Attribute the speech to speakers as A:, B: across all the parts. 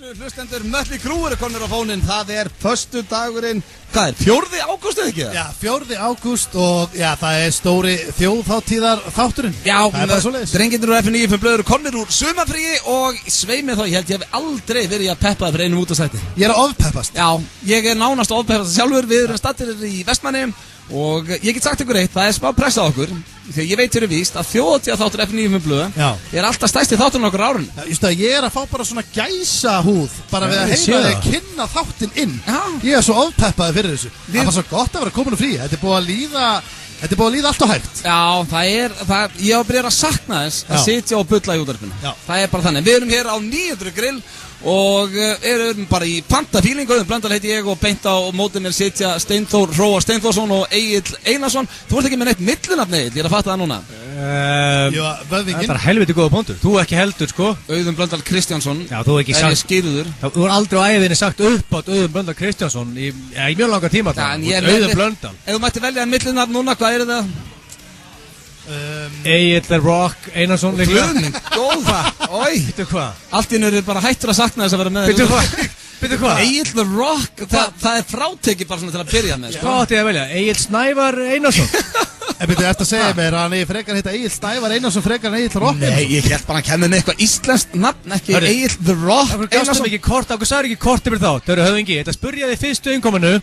A: Hlustendur Mötley Crüe eru komnir á fóninn. Það föstudagurinn, hvað 4. ágúst eða ekki?
B: Já, 4. ágúst og já, það stóri þjóðhátíðar þátturinn.
A: Já,
B: það bara svoleiðis.
A: Drengirnir úr F95 blöð eru komnir úr sumarfríi og sveimið þá, ég held ég hef aldrei verið að peppa fyrir einum útastætti.
B: Ég að ofpeppast.
A: Já, ég nánast að ofpeppast sjálfur, við erum stattir í Vestmannaeyjum og ég get sagt ykkur eitt, það smá pressa á okkur þegar ég veit fyrir víst að þjóðhátíðar þáttur F95 blöð alltaf stærsti þátturinn okkur árun.
B: Just það, ég að fá bara svona gæsahúð bara við að heyra þig kynna þáttinn inn. Ég svo ofpeppaði fyrir þessu. Það var svo gott að vera komin úr frí. Þetta búið að líða allt og hægt.
A: Já, ég var að byrja að sakna þess að sitja og bulla í útvarpinu. Það bara þannig. Við erum hér á 900 grill og erum bara í pantafíling. Auðun Blöndal heiti ég og beint á mótið mér sitja Steinþór Hróar Steinþórsson og Egill Einarsson. Þú ert ekki með neitt millinafn, Egill, ég að fatta það núna.
C: Það er helviti góða punktur. Þú ekki heldur, sko.
A: Auðun Blöndal Kristjánsson.
C: Já, þú ekki sagt.
A: Skýrður.
C: Þú er aldrei á æðinni sagt upp átt Auðun Blöndal Kristjánsson í mjög langa tíma það. Auðun Blöndal.
A: Ef þú mætti velja millinafn núna, hvað það?
C: Egill The Rock Einarsson líka.
A: Góð. Oj.
C: Veitu hvað?
A: Allt í einu bara hættur að sakna þess að vera með.
C: Veitu hvað?
A: Egill The Rock, það fráteki bara svona til að byrja með.
C: Hvað átti ég að velja? Egill Snævar Einarsson.
B: En byrju, eftir að segja mér að hann frekar heita Egill Snævar Einarsson frekar en Egill The Rock.
A: Nei, ég held bara að kenna með eitthvað íslenskt nafn, ekki Egill The Rock
C: Einarsson. Okkur sagði ekki kort yfir þá. Þau eru höfðingi. Þetta spurjaði fyrstu innkominu.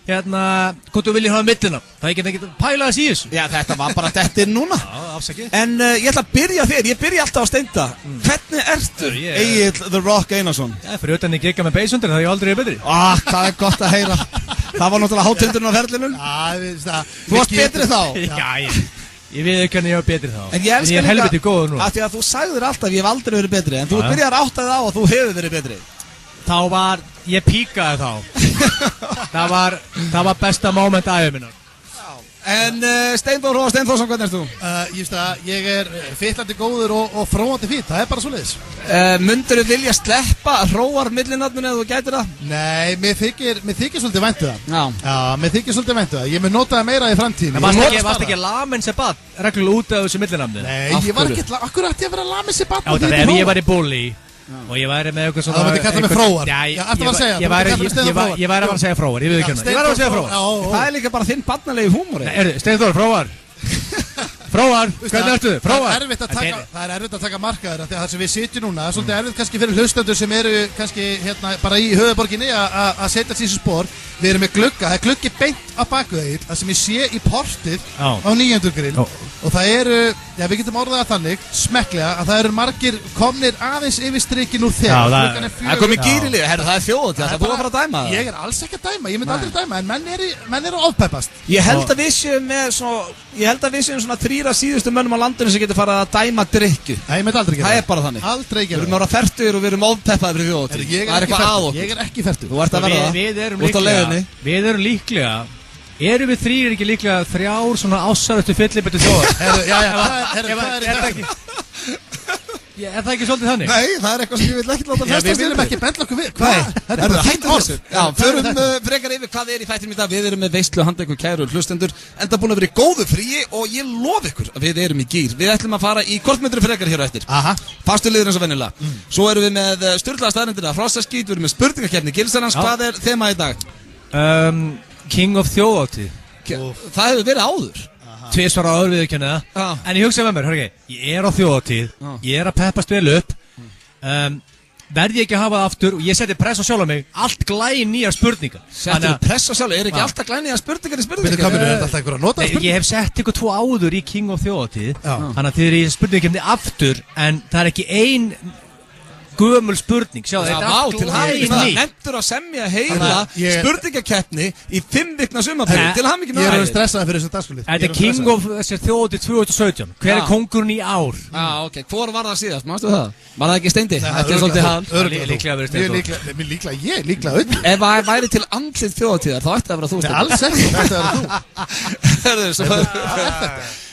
C: Hvort þú viljið hafa millina. Það er ekki pæla þess í þessu.
A: Já, þetta var bara dettir núna.
C: Já, afsakið.
A: En ég ætla að byrja þér, ég byrja alltaf á Steinda. Hvernig ertu, Egill The Rock Einarsson?
C: Já, fyrir utan ég gigga með beisundir, það er ég aldrei betri.
A: Það gott að heyra. Það var náttúrulega hátildurinn á ferlinum. Þú varst betri þá.
C: Já, ég veit ekki hvernig ég var betri þá.
A: En ég elska
C: líka helviti góður nú.
A: Af því að þú sagðir alltaf ég hef aldrei verið betri, en þú byrjar áttað á að þú hefur verið betri.
C: Þá var, ég píkaði þá. Það var besta moment ævi minnar.
A: En Steinþór Hróar Steinþórsson, hvernig ert þú?
B: Ég fyllandi góður og fróandi fýtt, það bara svoleiðis.
A: Mundirðu vilja sleppa Hróar millinafninu eða þú gætir það?
B: Nei, mér þykir svolítið væntu það.
A: Já,
B: mér þykir svolítið væntu það. Ég mun nota það meira í framtíðinni.
C: Varst ekki lamin Sebat, reglulega út af þessu millinafni?
B: Nei, ég var ekki, akkur ætti ég að vera lamin Sebat?
C: Já, það ef ég var í bulli og ég væri með eitthvað svona...
B: Það myndi kalla mig Hróar.
C: Já, ég væri að segja Hróar, ég veit ekki hérna. Ég væri að segja Hróar.
A: Það er líka bara þinn barnalegi húmor.
C: Steinþór, Hróar. Hróar, hvernig ertu? Hróar.
B: Það er erfitt að taka markaður af því að það sem við sitjum núna, það er svolítið erfitt kannski fyrir hlustendur sem eru kannski hérna bara í höfuðborginni að setja þessi spór. Við erum með glugga, það er gluggi beint á baku þeir, það sem ég sé í portið á 900 grill og það eru, já við getum orðað það þannig, smekklega að það eru margir komnir aðeins yfir strikinn úr þegar.
A: Það er komið gýrilega, herru það er þjóð, það er búið að fara að dæma það.
B: Ég er alls ekki að dæma, ég myndi aldrei dæma, en menn eru ofpeppast.
A: Ég held að við séum svona 3 síðustu mönnum á landinu sem getur farið að dæma drykju.
B: Nei, ég myndi aldrei gera
A: það. Það er bara þannig.
B: Aldrei gera það.
A: Við erum ára fertugir og við erum ofpeppaðir fyrir þjóð. Það er eitthvað að okkur.
B: Ég er ekki fertugur.
A: Þú ert að verða það.
C: Við erum líklega. Erum við þrír ekki líklega 3 svona ásaröftu fyllibættu þjóðar? Er það ekki svolítið þannig?
A: Nei, það er eitthvað sem ég vil ekki láta festast.
B: Við viljum ekki bendla okkur við.
A: Hvað? Hættum þessu. Já, förum frekar yfir hvað er í þættinum í dag. Við erum með veislu handa ykkur kæru hlustendur. Enda búin að vera í góðu fríi og ég lof ykkur að við erum í gýr. Við ætlum að fara í kortmyndri frekar hér á eftir. Fastu liður eins og venjulega. Svo erum við með sturlaða staðreyndir af hrossaskít. Við erum með spurningakeppni Gilsarans. Hvað er þema í dag?
C: King of þjóðhátíð.
A: Það hefur verið áður.
C: 2 svara áður viðurkenna það. En ég hugsaði með mér, ég er á þjóðhátíð, ég er að peppast vel upp, verði ég ekki að hafa það aftur og ég seti press á sjálf á mig, allt glæn nýjar spurningar.
A: Settir þú press á sjálf, er ekki alltaf glæn nýjar spurningar í spurningar?
B: Er þetta alltaf einhver að nota spurningar?
C: Ég hef sett ykkur 2 áður í King of þjóðhátíð, þannig að þið eru í spurningakefni aftur, en það er ekki ein gömul spurning, sjáðu, þetta er
A: til hamingju með það. Nefndur að semja heila spurningakeppni í 5 vikna sumarfrí. Til hamingju með það.
B: Ég er stressaði fyrir þessu dagskvöld.
C: Þetta er King of þessar þjóðhátíð 2017. Hver er kóngurinn í ár?
A: Ok. Hvor var það síðast? Mástu það? Var það ekki Steindi? Þetta er svolítið hann.
C: Líklega verið Steindi.
B: Líklega auðvitað.
A: Ef það væri til andlit þjóðhátíðar, þá ætti það að vera þú, Steindi.
B: Alls ekki, þetta er þú.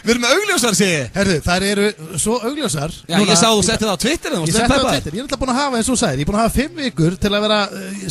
A: Við erum með augljósar, segi ég.
B: Herðu, þær eru svo augljósar.
A: Já, ég sá þú settið það á Twitter.
B: Ég setti það á Twitter. Ég er alltaf búin að hafa, eins og þú sagðir, ég er búin að hafa 5 vikur til að vera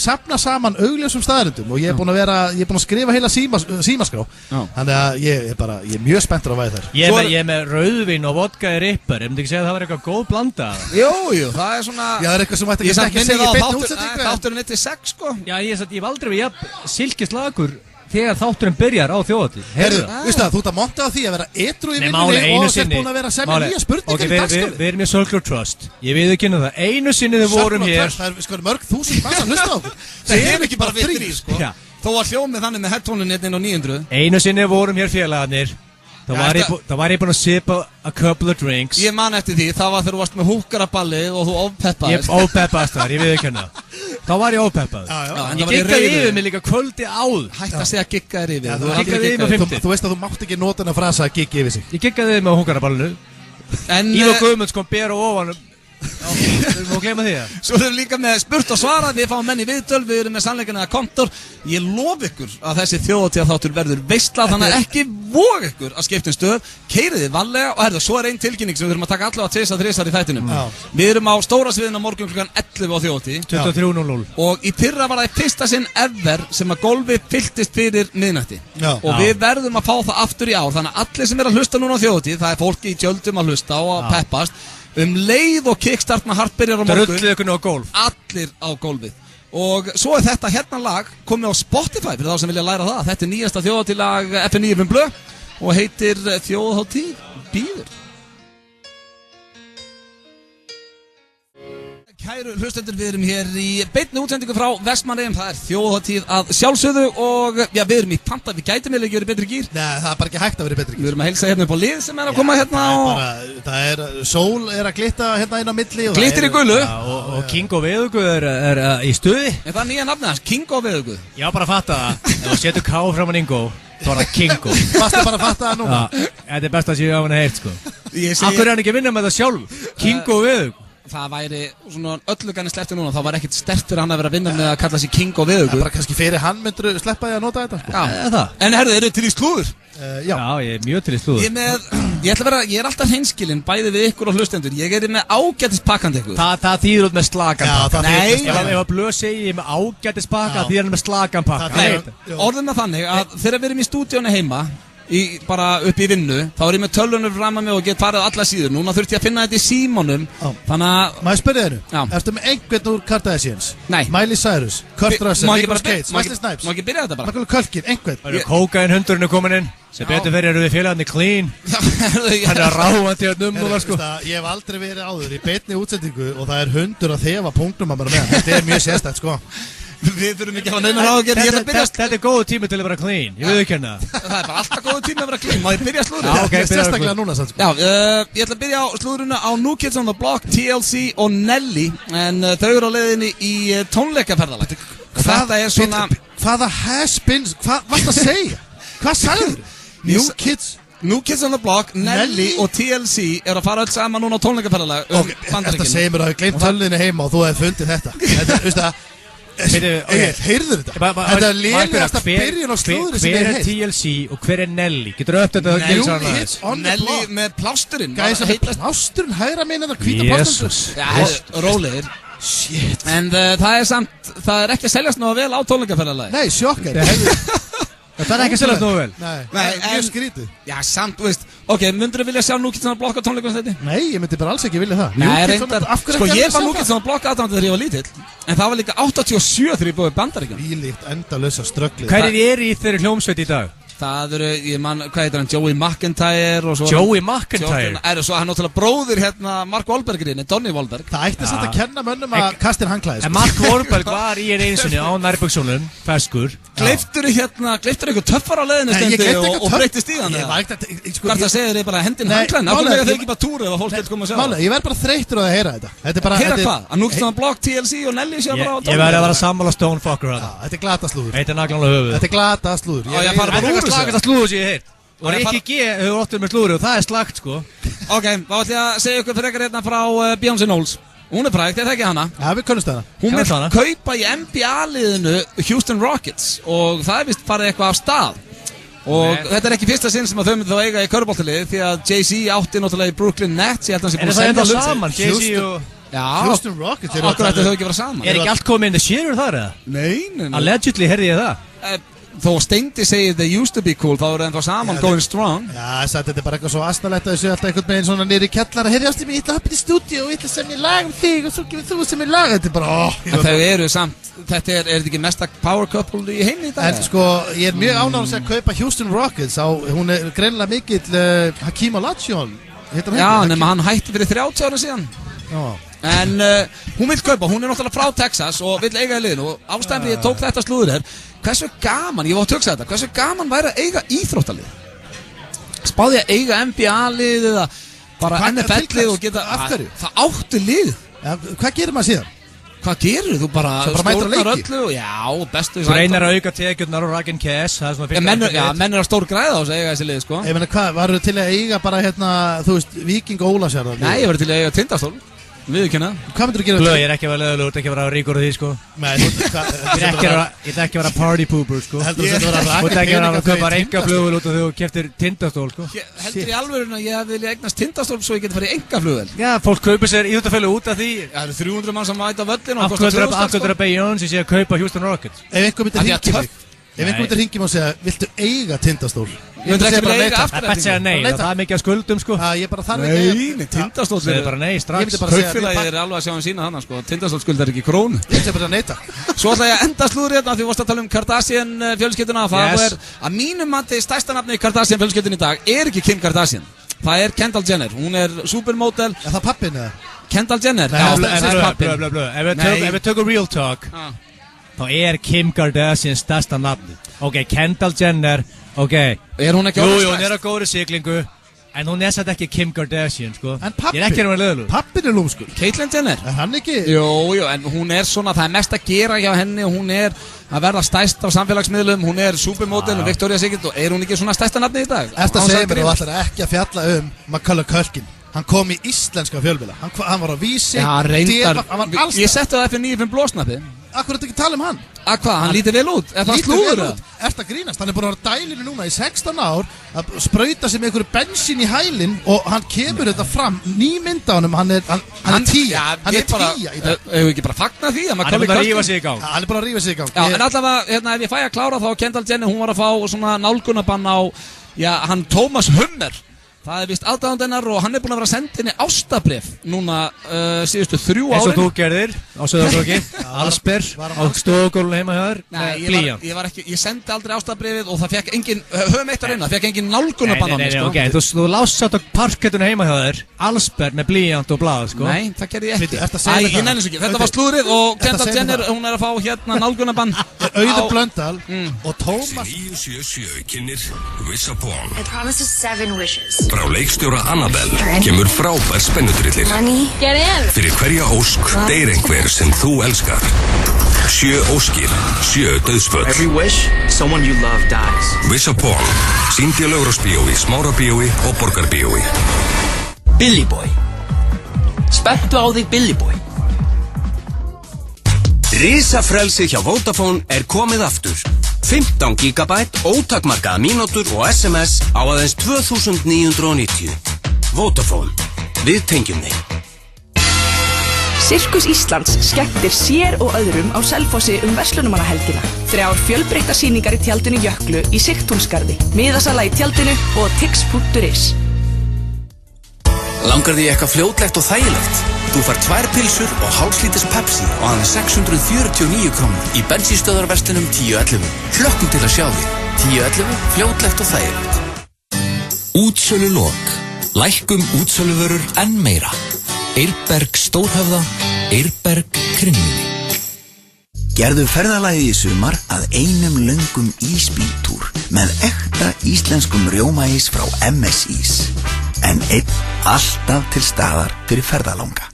B: safna saman augljósum staðarindum og ég er búin að skrifa heila símaskrá. Þannig að ég er mjög spenntur á væði þær.
C: Ég er með rauðvín og vodka í rippar. Ég myndi ekki segja að það var eitthvað góð blanda.
A: Jú, það er svona.
B: Já, það er eitthvað sem ætti ekki segja í beinni útsendingu.
A: Þátturinn 1-6, sko.
C: Já, ég hef aldrei verið silkislagur þegar þátturinn byrjar á þjóðhátíð.
B: Heyrðu, veistu það, þú ert að monta á því að vera edru í vinnunni og þér búin að vera að semja nýja spurningar í dagskránni.
C: Við erum í Circle Trust. Ég viðurkenni það. Einu sinni þið vorum hér.
B: Það er sko mörg þúsund manns að hlusta á okkur.
A: Það er ekki bara 3, sko. Þó að hljómið þannig með headphone-in inn á 900.
C: Einu sinni vorum hér félagarnir. Þá var ég búinn að sipa a couple of drinks.
A: Ég man eftir því, það var þegar þú varst með húkaraballið og þú ofpeppaðist.
C: Ég ofpeppaðist þar, ég viðurkenni það. Þá var ég ofpeppað. Ég giggaði yfir mig líka kvöldi áður.
A: Hætt að segja giggaði yfir.
C: Þú giggaði yfir mig 50.
B: Þú veist að þú mátt ekki nota þennan frasa að gigga yfir sig.
C: Ég giggaði yfir mig á húkaraballinu. Ívar Guðmunds kom ber og ofan. Við má gleyma því það.
A: Svo erum við líka með spurt og svara. Við fáum menn í viðtöl, við erum með sannleikan eða kontor. Ég lof ykkur að þessi þjóðhátíðarþáttur verður veisla. Þannig að ekki vog ykkur að skipta stöð. Keyrið þið varlega og svo er ein tilkynning sem við þurfum að taka allavega 2-3 í þættinum. Við erum á stóra sviðinu á morgun klukkan 11 á þjóðhátíð
C: 23:00.
A: Og í fyrra var það í fyrsta sinn ever sem að gólfið fylltist fyrir miðnætti. Og við verðum að fá það aftur í ár. Þannig að allir sem að hlusta núna á þjóðhátíð, það er fólki í tjöldum að hlusta og að peppast. Leið og kickstart með Hart byrjar á morgun.
C: Drullið ykkur á gólf.
A: Allir á gólfið. Og svo er þetta hérna lag komið á Spotify fyrir þá sem vilja læra það. Þetta er nýjasta þjóðhátíðlag FN9 Blö og heitir Þjóðhátíð bíður. Kæru hlustendur, við erum hér í beinni útsendingu frá Vestmannaeyjum. Það er þjóðhátíð að sjálfsögðu og við erum í panta, við gætum eiginlega ekki verið betri gír.
B: Nei, það er bara ekki hægt að vera betri gír.
A: Við erum að heilsa hérna upp á lið sem er að koma hérna
B: sól er að glitta hérna inn á milli.
A: Glittir í gulu.
C: Og King og Veðuguð er í stuði.
A: Er það nýja nafnið hans, King og Veðuguð?
C: Já, bara að fatta það. Ef þú setur K framan Ingo, þá er það Kingo.
B: Varstu bara að fatta það núna?
C: Þetta er best að séu á hann að heyrt, sko. Akkur er hann ekki að vinna með það sjálf? King og Veðuguð.
A: Það væri svona öllu ganni sleppti núna. Það var ekkert sterkt fyrir hann að vera að vinna með að kalla sig King og Veðuguð.
B: Bara kannski fyrir hann myndur sleppa því að nota þetta, sko.
A: Já, það. En herðu, eru til í slúður?
B: Já,
C: ég er mjög til í slúður.
A: Ég er alltaf hreinskilinn bæði við ykkur og hlustendur. Ég er með ágætispakkandi ykkur.
C: Það þýðir út með slagan pakka.
A: Nei.
C: Ef að Blöð segi ég með ágætispakka, þýðir hann með slagan pakka.
A: Orðum með þannig að þegar við erum í stúdíónu heima bara upp í vinnu, þá er ég með tölvunur fram að mig og get farið alla síður. Núna þurfti ég að finna þetta í símanum. Þannig að
B: maður spyrja þér ertu með einhvern úr Kardashians?
A: Nei.
B: Miley Cyrus, Kurt Russell, Nicolas Cage, Wesley Snipes.
A: Má ekki byrja þetta bara?
B: Magnús Kölkin, einhvern.
C: Kókain hundurinn er komin inn. Sem betur fyrir eru við félagarnir clean. Hann er ráandi að numma sko.
B: Ég hef aldrei verið áður í beinni útsendingu og það er hundur að þefa punktum að bara með. Þetta er mjög sérstætt sko.
A: Við þurfum ekki að hafa neina ráðagerð.
C: Þetta er góðu tími til að vera clean. Ég viðurkenni það.
A: Það er bara alltaf góðu tími að vera clean. Má ég byrja slúðurinn?
B: Já, ok, sérstaklega núna sann sko.
A: Já, ég ætla að byrja á slúðurinn á New Kids on the Block, TLC og Nelly. En þau eru á leiðinni í tónleikaferðalag. Þetta er svona
B: hvaða has-beens, hvað varst að segja? Hvað sagður? New Kids on the Block, Nelly og TLC eru að fara öll saman núna á tónleikaferðalag Bandaríkin. Þetta segir mér að ég gleymt tölunni heima og þú hefði fundið þetta. Þetta, veistu það heyrður þetta? Þetta er lélegasta byrjun á slúðri sem
C: hver er TLC og hver er Nelly? Getur þú uppdætt að
B: New Kids on the
A: Nelly
B: Block
A: með plásturinn.
B: Gæsa með plásturinn, hægra minn eða hvíta plásturinn.
A: Já, rólegir.
B: Shit.
A: En það er samt, það er ekki að seljast nú vel á tónleikaferðalagi.
B: Nei, sjokkar.
C: Það er ekki að seljast nógu vel.
B: Nei, mjög skrítið.
A: Já, samt, þú veist. Ok, myndur þú vilja sjá New Kids on the Block á tónleikum þetta?
B: Nei, ég myndi bara alls ekki vilja það.
A: Nei, reyndar, sko ég var New Kids on the Block aðdáandi þegar ég var lítill. En það var líka 87 þegar ég búið í Bandaríkjum.
B: Vílíkt endalausa strögglið.
C: Hverjir eru í þeirri hljómsveit í dag?
A: Það eru, ég man, hvað heitir hann, Joey McIntyre og svo
C: Joey McIntyre?
A: Svo hann náttúrulega bróðir hérna Mark Wahlberginn, Donnie Wahlberg.
B: Það ætti samt að kenna mönnum að kastin handklæðis.
C: En Mark Wahlberg var í einsunni á nærbuksunum, feskur.
A: Gleiftur eitthvað töffar á leiðinu stendi og breytist í hann? Hvort það segir þið bara hendin handklæðin? Af hverju þau ekki bara túrið ef fólk getur koma að sjá það?
B: Ég verð bara þreyttur á að heyra þetta.
A: Heyra hvað? Að New Kids on the Block, TLC og Nelly séu bara á tónleikum?
C: Ég verði að vera sammála Stonefucker að
B: þetta er glataslúður.
C: Þetta er naglanlega höfuð.
B: Þetta er glataslúður.
C: Þetta er slagasta slúður sem ég hef heyrt. Og Rikki G hefur óttur með slúður og það er slagt sko.
A: Ok, þá ætlum ég að segja ykkur frekar hérna frá Beyoncé Knowles. Hún er frægt, þetta ekki hana?
B: Já, við kunnumst hana.
A: Hún vil kaupa í NBA-liðinu Houston Rockets og það er vist farið eitthvað af stað. Og þetta ekki fyrsta sinn sem að þau myndu þá eiga í körfuboltaliði því að Jay-Z átti náttúrulega í Brooklyn Nets, ég held að hann sé búin að
C: selja
A: hlut
C: saman, Jay-Z og...
A: Já,
B: Houston Rockets
A: okkur ætti þau ekki vera saman.
C: Ekki allt komið inn the shearer þar eða?
A: Nei.
C: Allegedly heyrði ég það.
A: Þó Steindi segir they used to be cool, þá eru ennþá saman going strong.
B: Já, þetta er bara eitthvað svo asnalegt að þessu alltaf einhvern veginn svona niður í kjallara. Herri ástum ég ætla að hoppa í stúdíu og ég ætla að semja lag þig og svo gefur þú sem lag. Þetta er bara,
A: En þau eru samt, þetta er þetta ekki mesta power couple í heimi í dag?
B: En sko, ég er mjög ánægður að kaupa Houston Rockets hún er greinilega mikill Hakeem Olajuwon.
A: Já, nema hann hætti fyrir 30 ára síðan.
B: Já.
A: En hún vill kaupa, hún er náttúrulega frá Texas og vill eiga í liðinu og ástæðan fyrir ég tók þetta slúður hversu gaman, ég var að hugsa þetta, hversu gaman væri að eiga íþróttalið? Spáði að eiga NBA-lið eða bara NFL-lið og geta...
B: Af hverju?
A: Það áttu lið.
B: Ja, hvað gerir maður síðan?
A: Hvað gerir þú? Bara
B: stjórnar
A: öllu og já, bestu...
C: Þú reynir að auka tekjurnar og rakin cash, það er svona fyrst...
A: Menn er að stór græða á þess að eiga þessi lið, sko.
B: Ég meina hvað, varu til að eiga bara þú veist, Víking og Ólafsjörð?
A: Nei, ég var til að eiga Tindastól. Viðurkenna.
B: Hvað myndir þú gera?
C: Blöð, ég er ekki að vera lögulegur, þú ert ekki að vera ríkur úr því, sko. Nei, ég er ekki að vera party pooper, sko. Þú ert ekki að vera að köpa reykaflugul út og þú keftir Tindastól, sko.
A: Heldur í alvöruna að ég vilja eignast Tindastól svo ég geti farið í engaflugul?
C: Já, fólk kaupir sér íþróttafélög út af því.
A: Það eru 300 mann sem mæta völlin og
C: Af hverju er Beyoncé sé að kaupa Houston Rockets?
B: Ef einhver myndir hringi mig og segja, viltu eiga Tindastól?
A: Ég myndi ekki vilja eiga
C: aftur. Það er segja nei, það er mikið að skuldum, sko.
B: Ég bara þarf ekki...
A: Nei, Tindastól
C: er bara nei, strax.
A: Kaupfélagið er alveg að sjá sína þannig, sko. Tindastól skuldar ekki krónu.
B: Ég segi bara neita.
A: Svo ætla ég að enda slúður hérna því við varst að tala Kardashian fjölskylduna. Það er að mínum mati stærsta nafni í Kardashian fjölskyldunni í dag er ekki Kim Kardashian. Það er Kendall Jenner. Hún er supermodel.
B: Er það pappin eða?
A: Kendall Jenner.
C: Ef við tökum real talk þá er Kim Kardashian stærsta nafni. Ok, Kendall Jenner, ok.
A: Er hún ekki
C: Jú, hún er á góðri siglingu, en hún er satt ekki Kim Kardashian, sko.
B: En pappin?
C: Ég er ekki að vera lögulegur.
B: Pappin er lúmskur.
A: Caitlyn Jenner?
B: Er hann ekki?
A: Jú, en hún er svona, það er mest að gera hjá henni og hún er að verða stærst á samfélagsmiðlum, hún er supermodel og Victoria's Secret og er hún ekki svona stærsta nafni í dag?
B: Eftir að segja mér þú ætlar ekki að fjalla Macaulay Culkin. Hann kom í íslenska fjölmiðla. Hann var á Vísi.
A: Já, reyndar.
B: Hann var allstað.
A: Ég setti það fyrir 95 blósnappi.
B: Akkur er þetta ekki að tala um hann?
A: Að hvað? Hann lítið vel út? Er það slúður það?
B: Ert að grínast? Hann er búin að vera dælinu núna í 16 ár að sprauta sig með einhverju bensín í hælinn og hann kemur þetta fram. Ný mynd á honum, hann er 10. Hann er 10 í dag.
A: Hefur ekki bara fagnað því að
C: Hann er búin að rífa sig í gang.
B: Hann er búin að rífa sig í gang.
A: Já, en allavega, ef ég fæ að klára þá Kendall Jenner, hún var að fá svona nálgunabann á, hann Thomas Hummer. Það er vist aðdáðand hennar og hann er búinn að vera að senda henni ástabréf núna síðustu 3 árin.
C: Eins og þú gerðir á Söðarkróki, Allsber, á stofugólunni heima hjá þér, með blýant.
A: Ég sendi aldrei ástabréfið og það fekk engin, höfum eitt að reyna, það fekk engin nálgunabann á mig, sko.
C: Ok, þú lást átt á parkettuna heima hjá þér, Allsber með blýant og blað, sko.
A: Nei, það gerði ég ekki. Ég nenni svo ekki, þetta var slúðrið og Kendall Jenner, hún er að fá hérna nálgunabann.
B: Auður Blöndal og Tómas
D: 977 kynnir Wish Upon.
E: I promise 7 wishes.
D: Frá leikstjóra Annabelle kemur frábær spennutrillir. Fyrir hverja ósk deyr einhver sem þú elskar. 7 óskir, 7 dauðsföll.
F: Every wish, someone you love dies.
D: Wish Upon, sýndi á Laugardalsbíói, Smárabíói og Borgarbíói.
F: Billy Boy. Spenntu á þig Billy Boy.
G: Risafrelsi hjá Vodafone er komið aftur. 15 GB, ótakmarkaða mínútur og SMS á aðeins 2990. Vodafone. Við tengjum þig.
H: Sirkus Íslands skemmtir sér og öðrum á Selfossi verslunarmannahelgina. 3 fjölbreyttar sýningar í tjaldinu Jöklu í Sigtúnsgarði, miðasala í tjaldinu og tix.is.
F: Langar því eitthvað fljótlegt og þægilegt? Þú fær 2 pilsur og hálfslítis Pepsi á aðeins 649 krónur í bensínstöðvarverslunum 1011. Hlökkum til að sjá þig. 1011, fljótlegt og þægilegt.
I: Útsölulok. Lækkum útsöluvörur enn meira. Eirberg Stórhöfða, Eirberg Kringlunni.
J: Gerðu ferðalagið í sumar að einum löngum ísbíltúr með ekta íslenskum rjómaís frá MS Ís. En einn alltaf til staðar fyrir ferðalanga.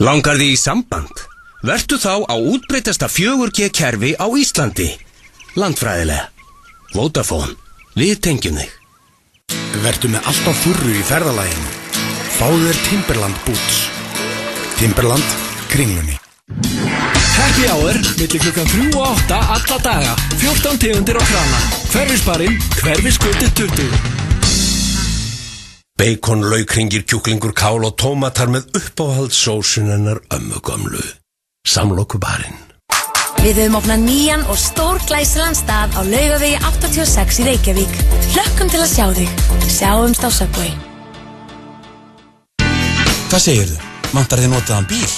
G: Langar því í samband? Vertu þá á útbreiddasta 4G kerfi á Íslandi. Landfræðilega. Vodafone. Við tengjum þig.
K: Vertu með allt á þurru í ferðalaginu. Fáðu þér Timberland Boots. Timberland Kringlunni.
G: Happy
L: Happy Hour, milli klukkan 3 og 8 alla daga. 14 tegundir á krana. Hverfisbarinn, Hverfisgötu 20.
D: Bacon, laukringir, kjúklingur, kál og tómatar með uppáhaldssósun hennar ömmu gömlu. Samlokubarinn.
M: Við höfum opnað nýjan og stórglæsilegan stað á Laugavegi 86 í Reykjavík. Hlökkum til að sjá þig. Sjáumst á Subway.
N: Hvað segirðu? Vantar þið notaðan bíl?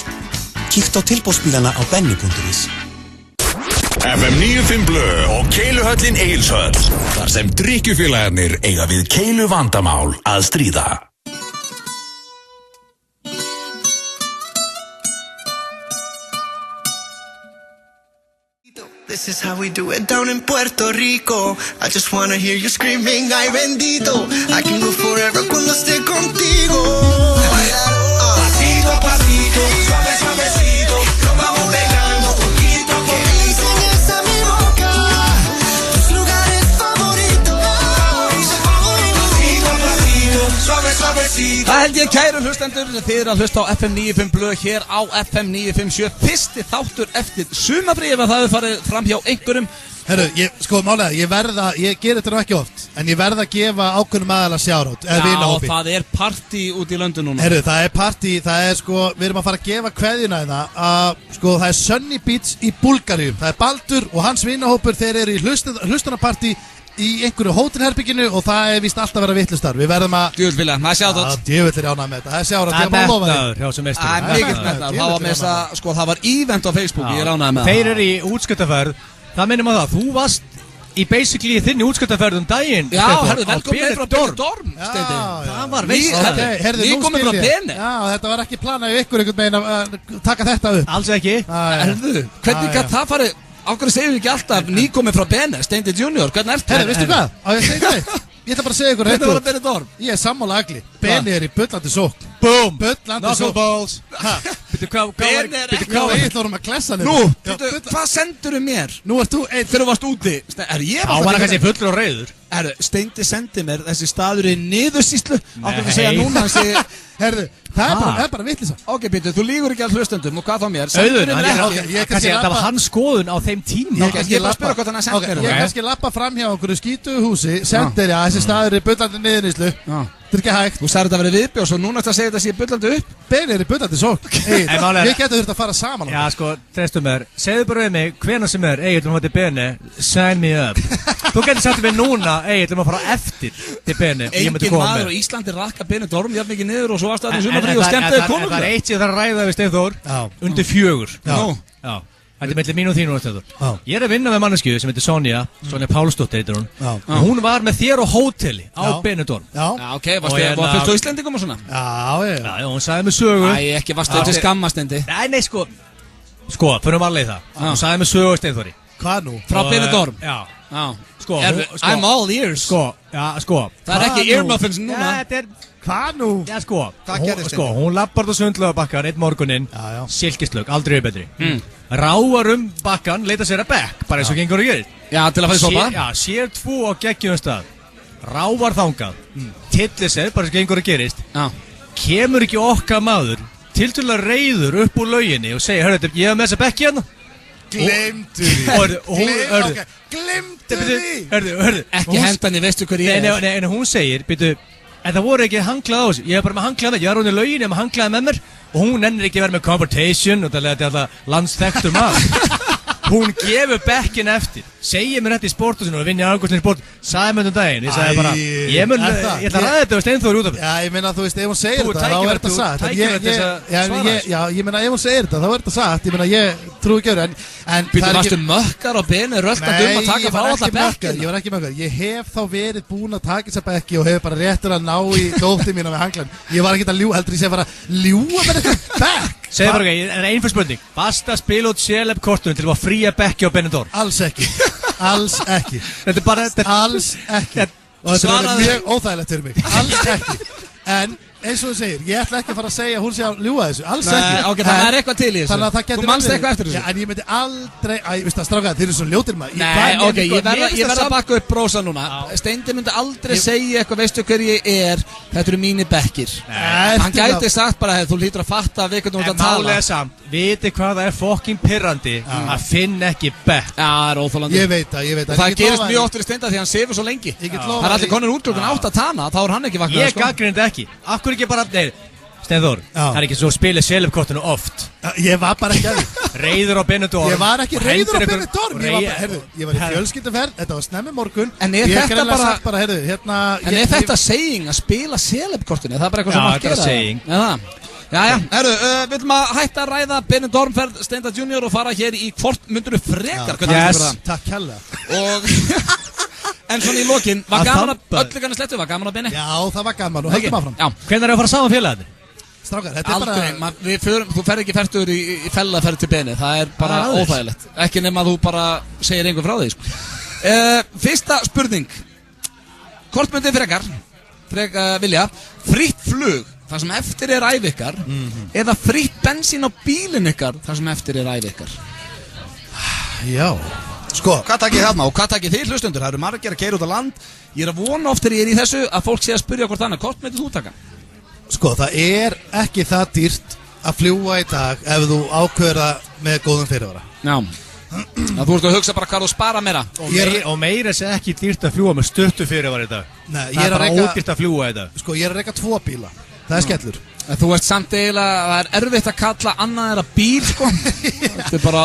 N: Kíkt á tilboðsbílana á benny.is.
O: FM 95 Blö og Keiluhöllin Egilshöll. Þar sem drykkjufélagarnir eiga við keilu vandamál að stríða.
P: This is how we do it down in Puerto Rico. I just wanna hear you screaming, ay bendito. I can go forever cuando esté contigo. Pasito a pasito, suave suavecito, nos vamos pegando poquito a poquito. Que enseñes a mi boca tus lugares favoritos. Pasito a pasito, suave suavecito.
A: Það held ég kæru hlustendur, þið eru að hlusta á FM 95 Blöð hér á FM 957. Fyrsti þáttur eftir sumabríf að það hefur farið fram hjá einhverjum.
B: Herru, málega, ég ger þetta nú ekki oft, en ég verð að gefa ákveðnum aðeins sjárót.
A: Já, það er partí út í London núna.
B: Herru, það er partí, það er við erum að fara að gefa kveðjuna hérna að, það er Sunny Beach í Búlgaríu. Það er Baldur og hans vinahópur, þeir eru í hlustunarpartí í einhverju hótelherbygginu og það er víst alltaf að vera vitlustar. Við verðum að
A: djúvillega, maður sjá þetta.
B: Djúvillir ánað með þetta. Það er sjárót, ég má lofa því.
C: Það er
A: mikill metnaður. Það var með þess að, það var event á Facebook, ég er ánað með það.
C: Þeir eru í útskiptaferð. Það minnum að það, þú varst í basically þinni útskiptaferð daginn.
A: Já, herðu, velkomin frá Benidorm, Steindi. Það var veist. Nýkomin frá Bene.
B: Já, þetta var ekki planað í ykkur einhvern veginn að taka þetta upp.
C: Alls ekki.
A: Herðu, hvernig gætt það farið? Ákveður segjum við ekki alltaf nýkomin frá Bene, Steindi Junior, hvernig ert það?
B: Herðu, veistu hvað? Á ég að segja þetta? Ég ætla bara að segja ykkur
A: þetta var að Benidorm.
B: Ég er sammála agli. Bene er í bullandi sókn.
C: Boom!
B: Bullandi sókn.
C: Knuckleballs.
A: Bene er ekki.
B: Hvað ég ætla að klessa niður?
A: Nú, hvað sendur mér?
B: Nú ert þú einn.
A: Þegar þú varst úti.
C: Þá var hann kannski fullur og reiður.
A: Steindi sendi mér þessi staður í Niðursýslu. Ákveður að segja núna hann segi.
B: Herðu, það er bara vitleysa.
A: Ok, Pétur, þú lýgur ekki að hlustendum og hvað þá mér?
C: Auðun, það var hans skoðun á þeim tíma.
A: Ég er bara að spyrja hvað hann að senda mér.
B: Ég kannski lappa fram hjá okkur skítugu húsi, sendir ég að þessi staður er bullandi niðurníslu. Þetta er ekki hægt.
A: Þú sagði þetta að vera viðbjóð, svo núna þetta segir þetta sé bullandi upp.
B: Bene er í bullandi sókn. Við getum þurft að fara saman.
C: Já, treystu mér. Segðu bara við mig, hvenær sem Egill um að til Bene, sign me up. Þú getur sagt við núna, Egill um að fara eftir til Bene.
A: Engin maður á Íslandi rakka Benidorm jafn mikið niður og svo aðstæðan í sumarfrí og skemmtiði konunglega.
C: Það er eitt sem það ræða við Steinþór undir 4. Já. Þetta er mellir mín og þín og Steinþór. Ég er að vinna með mannesku sem heitir Sonja Pálsdóttir heitir hún. Hún var með þér á hóteli á Benidorm.
A: Já, ok, varstu fullt á Íslendingum og svona?
C: Já, hún sagði mig sögu.
A: Æ, ekki varstu til skammastendi.
C: Nei, fyrir varlega í það. Hún sagði mig sögu Steinþóri.
B: Hvað nú?
A: Frá Benidorm?
C: Já.
A: I'm all ears. Það er ekki earmuffins núna.
B: Hvað nú?
C: Já, hvað gerðist þetta? Hún lappar á Sundlaugabakkar einn morguninn, silkislögg, aldrei betri. Ráar bakkan, leita sér að bekk, bara eins og gengur og gerir.
A: Já, til að fara í sopa.
C: Já, sér 2 á geggjum stað. Ráar þangað, tillir sér, bara eins og gengur og gerist. Kemur ekki okkar maður, tiltölulega reiður upp úr lauginni og segir, hörru, ég hef með þessa bekki hérna.
B: Glemdu því.
A: Ekki hendan, ég veistu hver ég er.
C: Nei, en hún segir, býtu, en það voru ekki hanglað á þessu. Ég hef bara með hanglað með, ég var hún í laugin, ég hef með hanglað með mér og hún nennir ekki að vera með confrontation og það er alltaf landsþektur maður. Hún gefur bekkin eftir, segir mér þetta í sportusinu og vinni ágústin í sport, sagði mér daginn, ég sagði bara, ég ætla að ræða þetta og Steinþór út af
B: þetta. Já, ég meina, þú veist, ef hún segir þetta, þá er þetta satt. Já, ég meina, ef hún segir þetta, þá er þetta satt, ég meina, ég trúi ekki öðru, en
A: Býtu, varstu mökkar á beni, röltandi að taka frá alla bekkin?
B: Ég var ekki mökkar, ég hef þá verið búinn að taka þessa bekki og hef bara réttur að ná í dóttir mína með hanglan. Ég var ekki að ljúga, heldur ég sé bara ljúga með þetta bekk.
C: Segðu bara ekki, en einföld spurning, basta að spila út Celeb-kortun til að fría bekki á Benidorm?
B: Alls ekki. Alls ekki.
C: Þetta er bara...
B: Alls ekki. Og þetta er mjög óþægilegt fyrir mig. Alls ekki. En eins og þú segir, ég ætla ekki að fara að segja að hún sé að ljúga þessu, alls
A: Nei,
B: ekki.
A: ok, það er eitthvað til í þessu.
B: Þannig að það getur
A: Þú manst
B: verið-
A: eitthvað eftir þessu?
B: Já, en ég myndi aldrei, veist það, strákar, þeir eru svo ljótir maður.
A: Nei, ok, ég verð að bakka upp brósa núna. Steindi myndi aldrei segja eitthvað, veistu hver ég er, þetta eru mínir bekkir. Hann gæti sagt bara, þú hlýtur að fatta við hvernig þú ert að tala.
C: Málega samt, viti hvað það er fucking pirrandi að finna ekki bekk.
A: Já, það er óþólandi.
B: Ég veit það.
A: Og það gerist mjög oft fyrir Steinda því hann sefur svo lengi. Það er allir konur út klukkan 8 að tana, þá er hann ekki vaknað.
C: Ég gagnrýndi ekki. Af hverju ekki bara, nei, Steinþór, það er ekki svo að spila selefkortinu oft.
B: Ég var bara ekki að því.
C: Reiður á Benidorm.
B: Ég var ekki reiður á
C: Hendir
B: Benidorm. Ég var í fjölskylduferð, þetta var snemmi morgun.
A: En er þetta bara,
B: hérna,
A: en er þetta saying að spila selebkortinu? Það er bara eitthvað sem
C: Já,
A: að gera
C: þetta er saying.
A: Jæja, við viljum að hætta að ræða Benidorm-ferð Steinda Junior og fara hér í hvort myndur við frekar.
B: Yes, takk hella.
A: Og en svona í lokin, var gaman að öllu kannu slettu, var gaman að Beni?
B: Já, það var gaman og höldum áfram.
A: Já.
C: Hvernig er það að fara saman félagarnir?
B: Strákar, þetta er bara...
A: Aldrei, þú ferð ekki fertur í fellaferð til Beni, það er bara óþægilegt. Ekki nema að þú bara segir einhver frá því, sko. Fyrsta spurning. Hvort myndið frekar vilja frítt flug þar sem eftir er ævi ykkar eða frítt bensín á bílinn ykkar þar sem eftir er ævi ykkar?
B: Já. Sko,
A: hvað takið þarna og hvað takið þið hlustundur? Það eru margir að keyra út á land. Ég er að vona oft þegar ég er í þessu að fólk sé að spyrja hvort annað. Hvort myndið þú taka?
B: Sko, það er ekki það dýrt að fljúa í dag ef þú ákveður það með góðum fyrirvara.
A: Já. Þú ert að hugsa bara hvað þú spara meira.
C: Og meira sé ekki dýrt að fljúa með stuttu fyrirvara í dag.
B: Nei,
C: það er bara ódýrt að fljúa í dag.
B: Sko, ég er að reka 2 bíla. Það er skellur.
A: Þú ert samt eiginlega, það er erfitt að kalla annað þeirra bíl, sko. Þetta er bara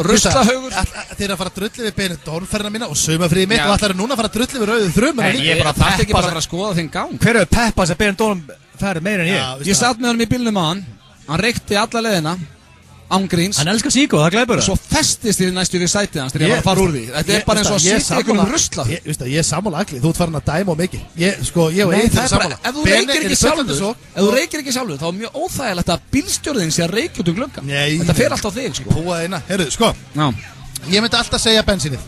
A: ruslahaugur.
B: Þeir eru að fara að drulli við Benidorm-ferðina mína og saumafríði mitt og ætlar núna að fara að drulli við rauðu þrumuna líka.
A: Ég þarf ekki bara að fara að skoða þinn gang.
C: Hver er Peppas að Benidorm-ferð meira en ég?
A: Ég satt með honum í bílnum á hann reykti alla leiðina ángríns.
C: Hann elskar síkó, það glæpur það.
A: Og svo festist þið næstu við sætið hans þegar ég var að fara úr því. Þetta er bara eins og að sitja ykkur rusla.
B: Ég er sammála Agli, þú ert farin að dæma á mikið. Ég og Egill er sammála.
A: Ef þú reykir ekki sjálfur þá er mjög óþægilegt að bílstjórinn sé að reykja út gluggann. Þetta fer allt á þig, sko.
B: Púaði inn. Heyrðu, sko. Ég myndi alltaf segja bensínið.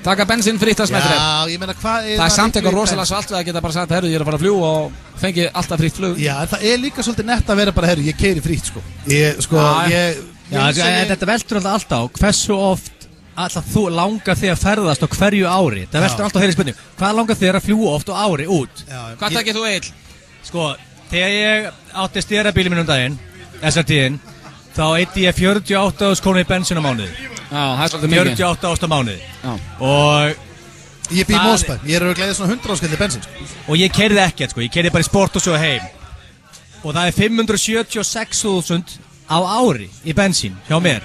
A: Taka bensín fritt að smetra.
B: Já, ég meina hvað
A: það er samt eitthvað rosalega svalt við að geta bara sagt, herru, ég er að fara að fljúga og fengi alltaf fritt flug.
B: Já, það er líka svolítið nett að vera bara, herru, ég keyri fritt, sko.
C: Þetta veltur alltaf á hversu oft alltaf þú langar þig að ferðast á hverju ári. Það veltur alltaf á þeirri spurning. Hvað langar þig að fljúga oft á ári út?
A: Hvað takir þú Egill?
C: Sko, þegar ég átti stýrabíli minn daginn, SRT-in, þá eitti ég 48.000 krónur í bensín á mánuði.
A: Já, það er svolítið mikið.
C: 48.000 á mánuði.
A: Já.
C: Og
B: ég býð Mósbæ, ég er að gleiða svona 100 áskall í bensín, sko.
C: Og ég keyrði ekkert, sko, ég keyrði bara í sport og svo heim. Og það er 576.000 á ári í bensín hjá mér.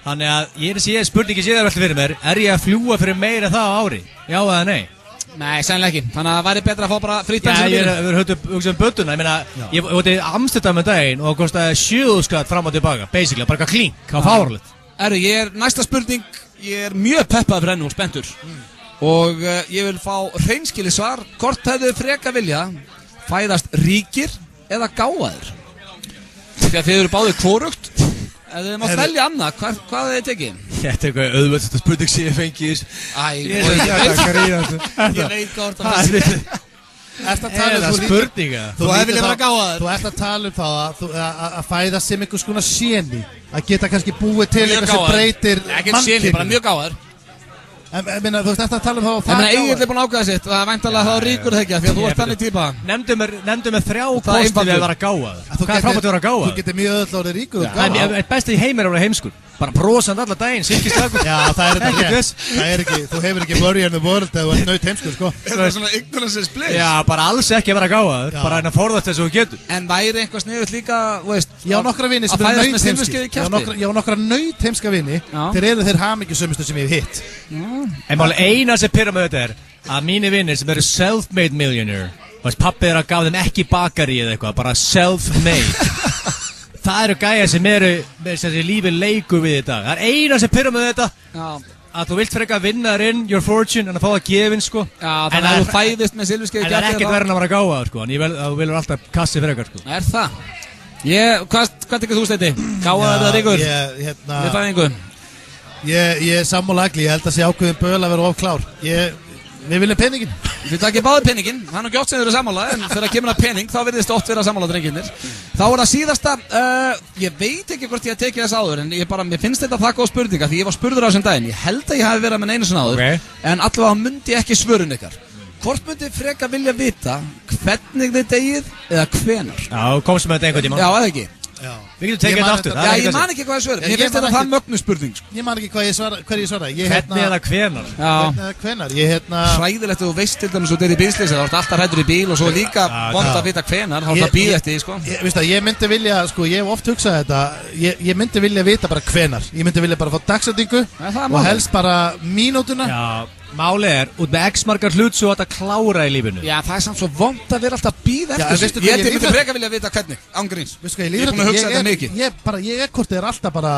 C: Þannig að ég er spurningi síðan veltið fyrir mér, er ég að fljúga fyrir meira en það á ári? Já eða nei?
A: Nei, sennilega ekki. Þannig að það væri betra að fá bara frýtt bensín í bílinn.
C: Já, ég er hugsað böttuna. Ég meina, ég var í Amsterdam daginn og það kostaði 7.000 skatt fram og tilbaka. Basically, bara eitthvað klink. Það var fáralegt.
A: Ég er næsta spurning. Ég er mjög peppað fyrir henni og spenntur. Og ég vil fá hreinskili svar. Hvort hefðu freka vilja fæðast ríkir eða gáðir? Því að þið eru báðir hvorugt. Ef þið mátt velja annað, hvað er þið tekið?
C: Þetta er eitthvað auðvöld spurning sem ég fengi
A: Ég veit hvort það
C: er spurninga.
A: Þú hefði viljað vera gáðaður.
B: Þú ert að tala um það að fæðast sem einhvers konar séni. Að geta kannski búið til eitthvað sem breytir
A: mannkyninu. Ekki séni, bara mjög gáðaður.
B: Þú veist eftir að tala um það og
A: það gáðaður. Egill er búin að ákvæða sitt, það er væntanlega þá ríkur það ekki því að þú ert þannig típa.
C: Nefndu mig 3 kosti við að vera gáðaður. Hvað er frábært að vera gáðaður?
B: Þú getur mjög öll orðið ríkur og gáðaður.
C: Best í heimir að vera heimskur. Bara brosand alla daginn, silkislagur.
B: Já, það er ekki, þú hefur ekki worry in the world eða þú ert naut heimskur, sko.
A: Er það svona ignorance is bliss?
C: Já, bara alls ekki að vera gáðaður, bara en að forðast þess að þú getur.
A: En væri eitthvað sniðut líka, veist,
B: ég á nokkra vini sem eru naut heimski. Ég á nokkra naut heimska vini, þeir hamingjusömustu sem ég hef hitt.
C: En mál eina sem pyrra með þetta er að mínir vinnir sem eru self-made millionaire, pappið er að gaf þeim ekki bakari eða eitthvað, bara self-made. Það eru gæjar sem eru lífið leikur við þetta. Það er eina sem pyrra með þetta að þú vilt frekar vinna þér inn your fortune en að fá það gefinn, sko.
A: Já, þannig að þú fæðist með silfurskeiði.
C: En það er ekkert verðan að vera gáðaður, sko. En ég vel að þú vilur alltaf kassi frekar, sko.
A: Er það? Hvað tekur þú, Steindi? Gáðaður eða ríkur? Við fæðingu.
B: Ég er sammála Agli, ég held að sé ákveðin böl að vera of klár. Við viljum peningin.
A: Þið takkið báðir peninginn, það ekki oft sem þið eru sammála, en þegar kemur að pening, þá virðist oft vera sammála drengirnir. Þá það síðasta, ég veit ekki hvort ég hef tekið þess áður, en mér finnst þetta það góð spurninga, því ég var spurður á þessum daginn. Ég held að ég hafi verið með einu sinni áður, en allavega myndi ég ekki svörun ykkar. Hvort myndi frekar vilja vita hvernig þið degið eða hvenar?
C: Já, komst með þetta einhvern tímann.
A: Já, eða ekki?
C: Já. Við getum tekið þetta aftur.
A: Já, ég man ekki hvað ég svörum. Ég finnst þetta það mögnu spurning.
B: Ég man ekki hverju ég svara.
C: Hvernig eða hvenar?
B: Hvernig eða hvenar?
A: Hræðilegt að þú veist til dæmis út í bílsleysi, þá ert alltaf hræddur í bíl og svo líka vont að vita hvenar, þá ert að bíða eftir því, sko.
B: Veist það, ég myndi vilja, sko, ég hef oft hugsað þetta, ég myndi vilja vita bara hvenar. Ég myndi vilja bara fá dagsetningu og helst bara mínútuna.
C: Málið út með x margar hlut svo að klára í lífinu.
A: Já, það samt svo vont að vera alltaf að bíða eftir þessu. Ég myndi frekar vilja vita hvernig, ángríns. Ég er búin að hugsa þetta mikið.
B: Ég er hvort þið er alltaf bara,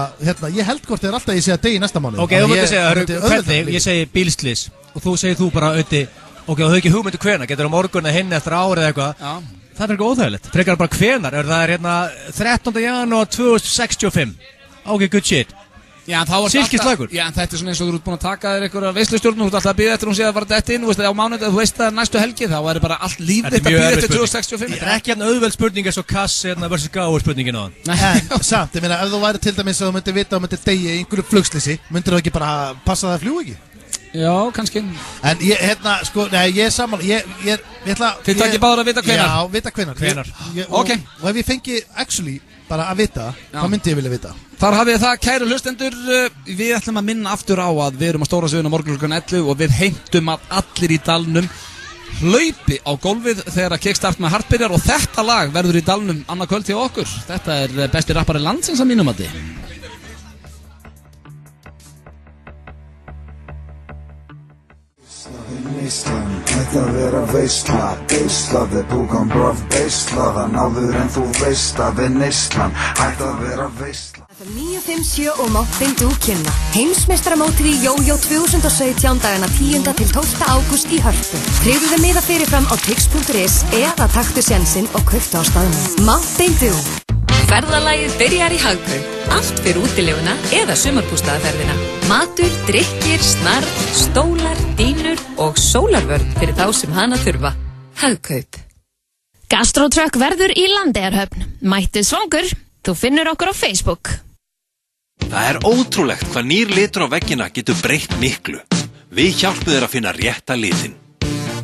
B: ég held hvort þið er alltaf ég sé að degi næsta mánuð.
C: Ok, þú myndi segja, hvernig, ég segi bílslys og þú segir þú bara auðviti, ok, þú hefur ekki hugmyndu hvenar, getur á morgun að hinn eftir árið eða eitthvað. Það er eitthvað óþægilegt. Frekar bara hvenar, það er 13. janúar 2065. Ok, good shit.
A: Já, en þetta er svona eins og þú ert búin að taka þér einhverja veislustjórn og þú ert alltaf að bíða eftir hún sé að fara dætt inn, á mánuð, þú veist það næstu helgi, þá er bara allt líf þitt að bíða eftir 2065.
C: Þetta er ekki auðveld spurning eins og Kass versus Gáur spurningin á hann.
B: En samt, ég meina, ef þú væri til dæmis að þú myndir vita að þú myndir degi í einhverju flugslýsi, myndir þú ekki bara passa það að fljúga ekki?
A: Já, kannski.
B: En ég er saman, ég ætla...
A: Þið takkið báður að vita hvenar?
B: Já, vita hvenar.
A: Ok.
B: Og ef ég fengi actually bara að vita, hvað myndi ég vilja vita?
A: Þar hafið það, kæru hlustendur, við ætlum að minna aftur á að við erum á Stóra Sviðinu morgun klukkan 11 og við heimtum að allir í dalnum hlaupi á gólfið þegar að Kickstart með Hart byrjar og þetta lag verður í dalnum annað kvöld hjá okkur. Þetta er besti rappari landsins að mínum mati.
Q: Þetta vera veistla, geisla, við búkum bröf geisla, það náður en þú veist að við neyslan, hætt að vera veistla.
M: 957 og Máttindu kynna. Heimsmeistaramótið í Jójó 2017 dagana 10. til 12. ágúst í Hörpu. Tryggðu þið miða fyrirfram á tix.is eða taktu sénsinn og kauptu á staðnum. Máttindu.
R: Ferðalagið byrjar í Hagkaup. Allt fyrir útileguna eða sumarbústaðaferðina. Matur, drykkir, snarl, stólar, dýnur og sólarvörn fyrir þá sem hana þurfa. Hagkaup.
S: Gastrotrökk verður í Landeyjahöfn. Mættu svangur. Þú finnur okkur á Facebook.
T: Það er ótrúlegt hvað nýr litur á veggina getur breytt miklu. Við hjálpum þér að finna rétta litin.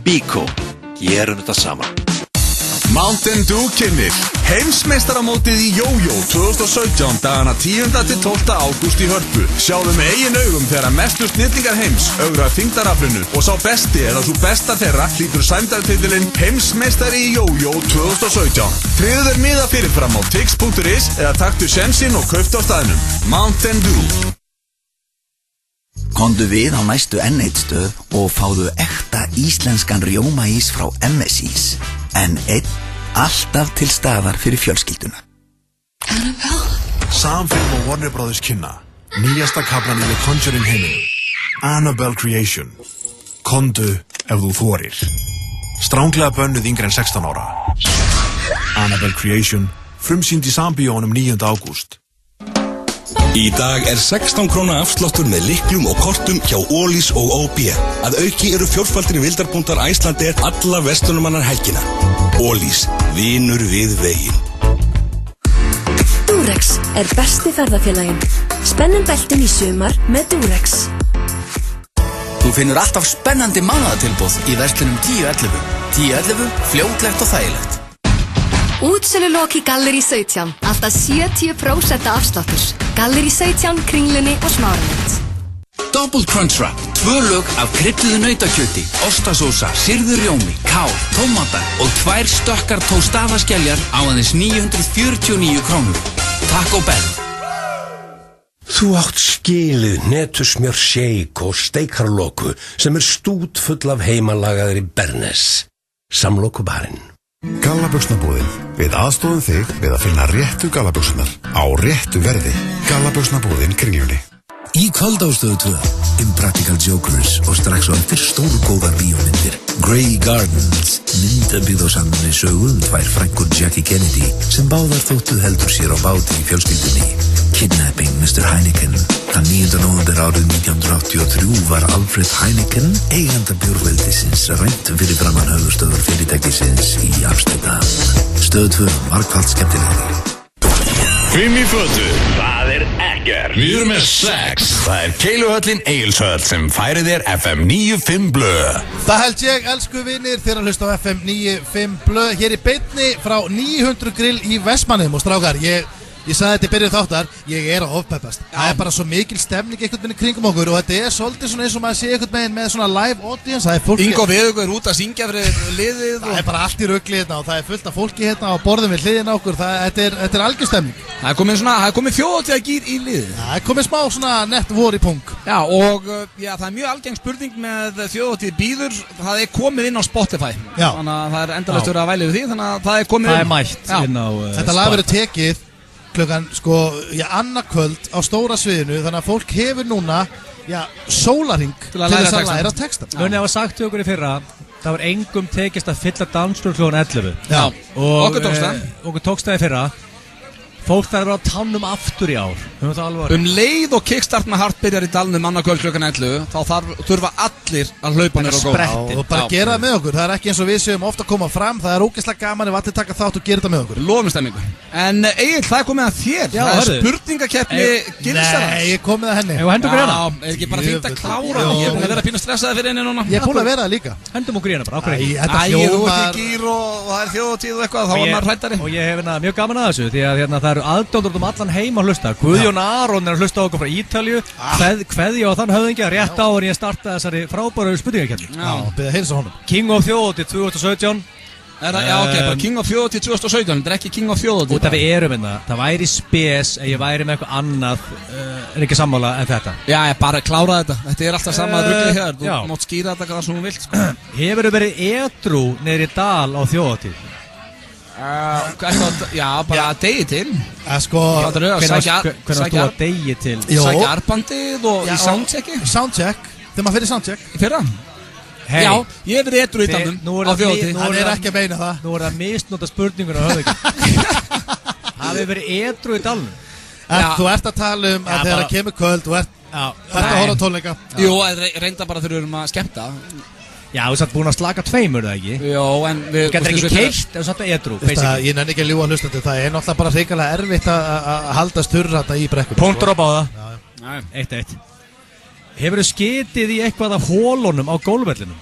T: Bíkó. Gerum þetta saman.
O: Mountain Dew kynnir heimsmeistaramótið í Jójó 2017 dagana 10. til 12. ágúst í Hörpu. Sjáðu með eigin augum þegar mestu snillingar heims augra þyngdaraflinu og sá besti eða svo besta þeirra hlýtur sæmdartitilinn heimsmeistari í Jójó 2017. Tryggðu þér miða fyrirfram á tix.is eða taktu sénsinn og kauptu á staðnum. Mountain Dew.
J: Komdu við á næstu N1 stöð og fáðu ekta íslenskan rjómaís frá MSIs. N1, alltaf til staðar fyrir fjölskylduna.
K: Samfilm og Warner Brothers kynna nýjasta kaflan í The Conjuring heiminum, Annabelle Creation. Komdu ef þú þorir. Stránglega bönnuð yngri en 16 ára. Annabelle Creation, frumsýnd í Sambíónum 9. ágúst.
D: Í dag er 16 króna afsláttur með lyklum og kortum hjá Ólís og OB. Að auki eru fjórfaldir vildarbúntar Icelandair alla verslunumannar helgina. Ólís, vinur við veginn.
M: Durex er besti ferðafélaginn. Spennum beltin í sumar með Durex.
F: Þú finnur alltaf spennandi mánaðatilboð í verslunum 10.11. 10.11, fljótlegt og þægilegt.
M: Útsölulok í Gallerí 17. Alltaf 70% afsláttur. Gallerí 17, Kringlunni og Smáranett.
F: Double Crunch Wrap, 2 lög af krydduðu nautakjöti, ostasósa, sýrður rjómi, kál, tómatar og 2 stökkar tóstaðaskeljar á aðeins 949 krónur. Taco Bell.
U: Þú átt skilið netusmjör shake og steikarloku sem er stútfull af heimalagaðri bernes. Samlokubarinn.
V: Gallabuxnabúðin. Við aðstofum þig við að finna réttu gallabuxnar á réttu verði. Gallabuxnabúðin Kringlunni.
W: Í kvöld á Stöð 2, Impractical Jokers og strax á eftir stórgóðar bíómyndir. Grey Gardens, myndabyggð á sannri sögu 2 frænkur Jackie Kennedy sem báðar þóttu heldur sér á báti í fjölskyldunni. Kidnapping Mr. Heineken. Þann 9. nóvember árið 1983 var Alfred Heineken, eiganda bjórveldisins, rænt fyrir framan höfuðstöðvar fyrirtækisins í Amsterdam. Stöð 2 margfalt skemmtilegri.
E: 5 í fötu, það ekkert. Við erum með 6. Það Keiluhöllin Egilshöll sem færir þér FM 95 blöð.
B: Það held ég, elsku vinir, þegar að hlusta á FM 95 blöð hér í beinni frá 900 grill í Vestmannum. Og strákar, ég sagði þetta í byrjun þáttar, ég að ofpeppast. Það bara svo mikil stemning einhvern veginn kringum okkur og þetta svolítið svona eins og maður sé einhvern veginn með svona live audience. Það fólki
A: Ingo Veðugur út að syngja fyrir liðið
B: Það bara allt í rugli hérna og það fullt af fólki hérna á borðum við hliðina okkur. Þetta algjör stemning.
A: Það komið þjóðhátíða gír í liðið.
B: Það komið smá svona nett vor í pung.
A: Já, og það mjög algeng spurning með þjóðhátíð bíður. Það komið inn á Spotify.
B: Já.
A: Þannig að það endalaust verið að væli við því. Þannig að það komið inn.
C: Það mætt inn á
B: Þetta lag verður tekið klukkan annað kvöld á stóra sviðinu, þannig að fólk hefur núna sólarhring til þess að læra textan.
C: Muni hafa sagt til okkur í fyrra, það var engum tekist að fylla danstur klukkan 11.
A: Já,
C: og
A: okkur tókst það.
C: Okkur tókst það í fyrra. Fólk þarf að vera á tannum aftur í ár.
A: Leið og Kickstart með Hart byrjar í dalnum annað kvöld klukkan 11, þá þurfa allir að hlaupa niður á gólf.
B: Og bara gera það með okkur. Það ekki eins og við séum ofta að koma fram. Það ógeðslega gaman ef allir taka þátt og gera þetta með okkur.
A: Lofum stemmingu. En Egill, það komið að þér. Það spurningakeppni Gilsarans.
B: Nei, ég komið að henni.
C: Hendur okkur hérna.
A: Ekki bara fínt að klára. Ég er búin að vera pínu stressaði fyrir henni núna.
B: Ég er búin að vera það líka.
C: Hendum okkur hérna bara.
A: Þú ert í gír og það þjóðhátíð og eitthvað, þá var maður hræddari.
C: Og ég hef mjög gaman að þessu því að það eru aðdóndur allan heim að hlusta. Guðjón Aron að hlusta okkur frá Ítalíu. Kveðja á þann höfðingja rétt á en ég startaði þessari frábæru spurningakeppni.
B: Byrja að heilsa honum.
C: King of þjóðhátíð 2017.
A: Bara King of þjóðhátíð 2017. Þetta ekki King of þjóðhátíð.
C: Út af við erum hérna. Það væri spes ef ég væri með eitthvað annað ekki sammála en þetta.
A: Já, ég bara klára þetta. Þetta alltaf sama rugli hér. Þú mátt skýra þetta hvað sem þú vilt.
C: Hefurðu verið edrú niður í dal á þjóðhátíð?
A: Já, bara degi til.
C: Hvernig varst þú að degi til?
A: Sækja arbandið og í soundchecki.
B: Soundcheck, þegar maður fyrir soundcheck.
A: Í fyrra? Já, ég hef verið edrú í dalnum á þjóðhátíð.
B: Hann ekki að beina það.
C: Nú það misnota spurningur á höfðingja. Hafið verið edrú í dalnum?
B: Þú ert að tala að þegar það kemur kvöld, þú ert að horfa tónleika.
A: Jú, reynda bara þurfum að skemmta.
C: Já, þú ert búin að slaka tveimur, það ekki?
A: Jó, en við...
C: Þú getur ekki keirt ef þú satt að edrú, basically.
B: Ég nenni ekki að ljúga hlustandi, það náttúrulega bara hrikalega erfitt að halda sturrata í brekkunum.
C: Punktur á báða. 1-1. Hefur þú skitið í eitthvað af hólunum á gólfvellinum?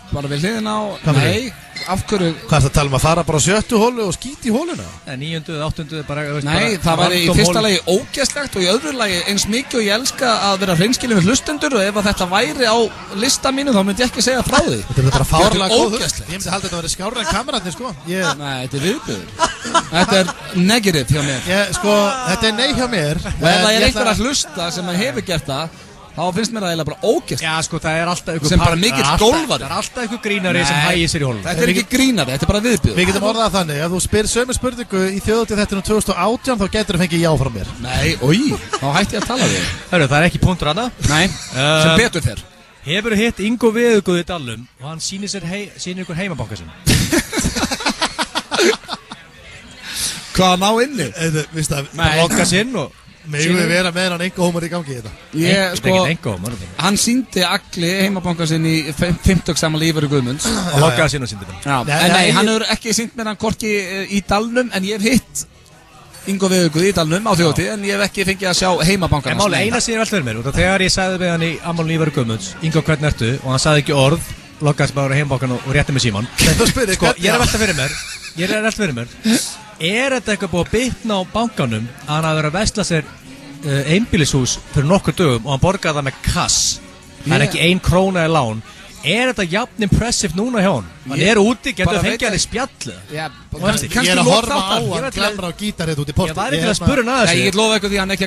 A: Bara við hliðin á... Nei, af hverju...
B: Hvað er það að tala að fara bara á 7. hólu og skíti í hóluna?
C: 9. eða 8. bara...
A: Nei, það væri í fyrsta lagi ógeðslegt og í öðru lagi eins mikið og ég elska að vera hreinskilin við hlustendur og ef þetta væri á lista mínu þá myndi ég ekki segja frá því.
B: Þetta er bara fárlega góð hugmynd. Ég myndi halda þetta að vera skárra en kameratni, sko.
A: Nei, þetta er viðbjöður. Þetta er negative hjá mér.
B: Þetta er nei hjá mér.
A: Og ef það er einhver að hlusta sem hefur gert það þá finnst mér það eiginlega bara ógeðslegt.
C: Já, sko, það er alltaf
A: sem bara mikill gólfari.
C: Það er alltaf einhver grínari sem hægir sér í hólum.
A: Þetta er ekki grínari, þetta er bara viðbjöður.
B: Við getum orðað þannig, ef þú spyr sömu spurningu í þjóðhátíð þetta 2018 þá getur þú fengið já frá mér.
A: Nei, þá hætti ég að tala við.
C: Hörru, það er ekki punktur hana.
A: Nei, sem betur fer.
C: Hefur þú hitt Ingo Veðugur í dalnum og hann sýnir ykkur heimabanka sinn?
A: Hvað ná inni?
C: Lokka sinn og...
B: Megum við vera með hann engohómar í gangi í þetta?
A: Hann sýndi Agli heimabanka sinn í 50 saman lífur í Guðmunds
C: og lokkaði sinn og sýndi mér.
A: Nei, hann hefur ekki sýnt mér hann hvorki í dalnum en ég hef hitt Ingo Veðugur í dalnum á þjóðhátíð en ég hef ekki fengið að sjá heimabankan.
C: En máli eina sér allt fyrir mér og þegar ég sagði við hann í ammálun lífur í Guðmunds Ingo, hvernig ertu? Og hann sagði ekki orð, lokkaði bara heimabankan og rétti með síman. Sko, ég er að velta fyrir mér Er þetta eitthvað búið að bitna á bankanum að hann hafi verið að vesla sér einbýlishús fyrir nokkur dögum og hann borgaði það með kass? Það er ekki 1 króna í lán. Er þetta jafn impressive núna hjá hann? Hann er úti, getur það fengið hann í spjallu?
B: Ég er að horfa á hann glamra á gítarinn út í porti.
C: Ég væri til að spura hann að þessu.
A: Ég get lofa eitthvað því hann er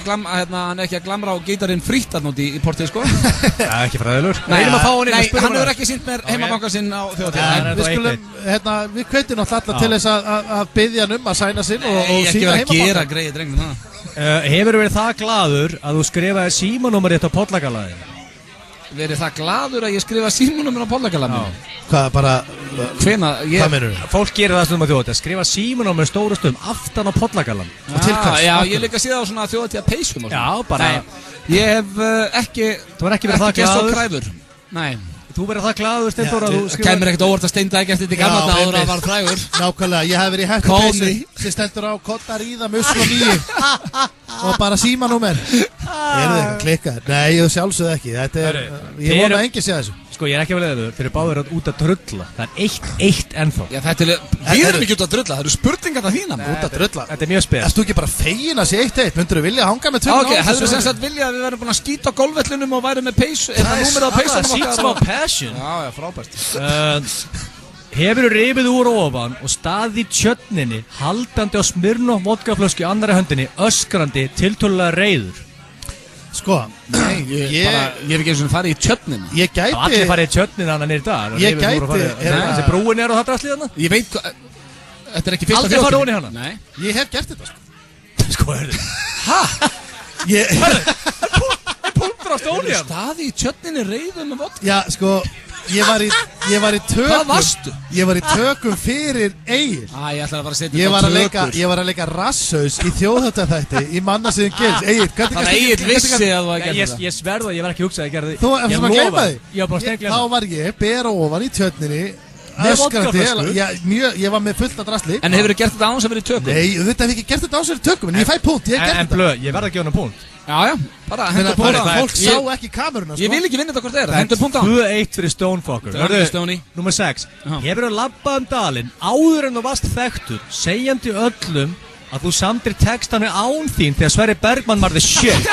A: ekki að glamra á gítarinn frítt að núti í porti, sko.
C: Það er ekki fræðilegur.
A: Nei, hann hefur ekki sýnt mér heimabanka sinn á þjóðhátíð.
B: Við kveitum alltaf til þess að biðja hann að sæna sinn og sína heimabanka.
C: Hefur verið það glaður að þú skrifaði símanúmerið á pollagalaðinu?
A: verið það gladur að ég skrifa símanúmer á pollakalaminu.
B: Hvað, bara... Hvað meinarðu?
C: Fólk gerir það stundum á þjóðatíð, að skrifa símanúmer stóru stundum aftan á pollakalam.
B: Og til hvers?
A: Já, ég líka síða á svona þjóðatíða peysum og svona.
C: Já, bara...
A: Ég hef ekki...
C: Þú var ekki verið það
A: gert svo
C: glaður?
A: kræfur. Nei.
C: Þú verið það glaður, Steindór, að þú skrifa...
A: Kæmur ekkert óvart að Steindór ekki eftir þetta gamla þetta áður að var frægur.
B: Nákvæmlega, ég hef verið í hættu peysu sem stendur á Kotta Ríða musl og nýju og bara símanúmer. Eru þið klikkað? Nei, ég sjálfsögðu ekki. Þetta er... Ég vona að enginn sé þessu.
C: Sko, ég er ekki að velja þau, þeir eru báðir út að drulla. Það er eitt ennþá.
A: Já, þetta er... Við erum ekki út að drulla, það eru spurningar það þína.
B: Út að drulla.
C: Þetta er mjög spes.
B: Erstu ekki bara fegin að sé 1-1? Myndur þú vilja hanga með 2-0?
A: Ok, hefur þú sem sagt vilja að við verðum búin að skýta á golfvellinum og værum með peysu? Er það númerið á peysunum okkar?
C: Það er smá passion.
A: Já, frábært.
C: Hefur þú rifið úr ofan og staðið í tjörninni, haldandi á Smirnoff vodkaflösku í annarri höndinni, öskrandi, tiltölulega reiður?
B: Sko,
A: nei, ég hef ekki eins og farið í tjörninni.
B: Ég gæti...
C: Allir farið í tjörninni hann nýr dag.
B: Ég gæti...
C: Þessi brúin er og það drastlið hann?
A: Ég veit hvað... Þetta er ekki fyrsta
C: aldrei farið honi hana?
A: Nei.
B: Ég hef gert þetta, sko.
C: Sko, hörðu.
B: Hæ? Ég...
C: Púltur á stóni hann?
A: Staðið í tjörninni reiður með vodka?
B: Já, sko... Ég var í tökum.
A: Hvað varstu?
B: Ég var í tökum fyrir Egil.
A: Ég ætlaði að fara að setja
B: Ég var að leika rasshaus í þjóðháttaþætti í Mannasiðum Gils. Egil,
A: þannig að Egil vissi að þú að gera það.
C: Ég sverða að ég var ekki hugsað að gera það.
B: Þú varst að gleyma því?
C: Ég var bara að gleyma.
B: Þá var ég bera ofan í tjörninni. Ég var með fullt af drasli.
A: En hefur þú gert þetta án sem verið í tökum?
B: Nei, þetta hef ekki gert þetta án sem verið í tökum. En ég fæ punkt, ég hef gert þetta.
C: En blöð, ég verð að gefa hana punkt.
A: Já, bara hendur punkt á.
B: Fólk sá ekki kameruna, sko.
A: Ég vil ekki vinna þetta hvort það er, hendur punkt á.
C: 2-1 fyrir Stonefucker. Númer 6. Hefur þú labbað dalinn áður en þú varst þekktur, segjandi öllum að þú samtir textanu án þín þegar Sverrir Bergmann var the shit?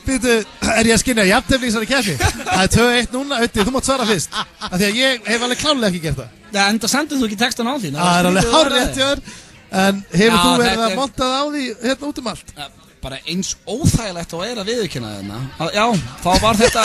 B: Býtu, er ég að skynja jafntefli í þessari keppni? Það er 2-1 núna, Ötti, þú mátt svara fyrst. Af því að ég hef alveg klárlega ekki gert það.
A: Já, en það sendið þú ekki textan á þín.
B: Það er alveg hárrétt hjá þér. En hefur þú verið að montað á því hérna út allt?
A: Bara eins óþægilegt og að viðurkenna þarna. Já, þá var þetta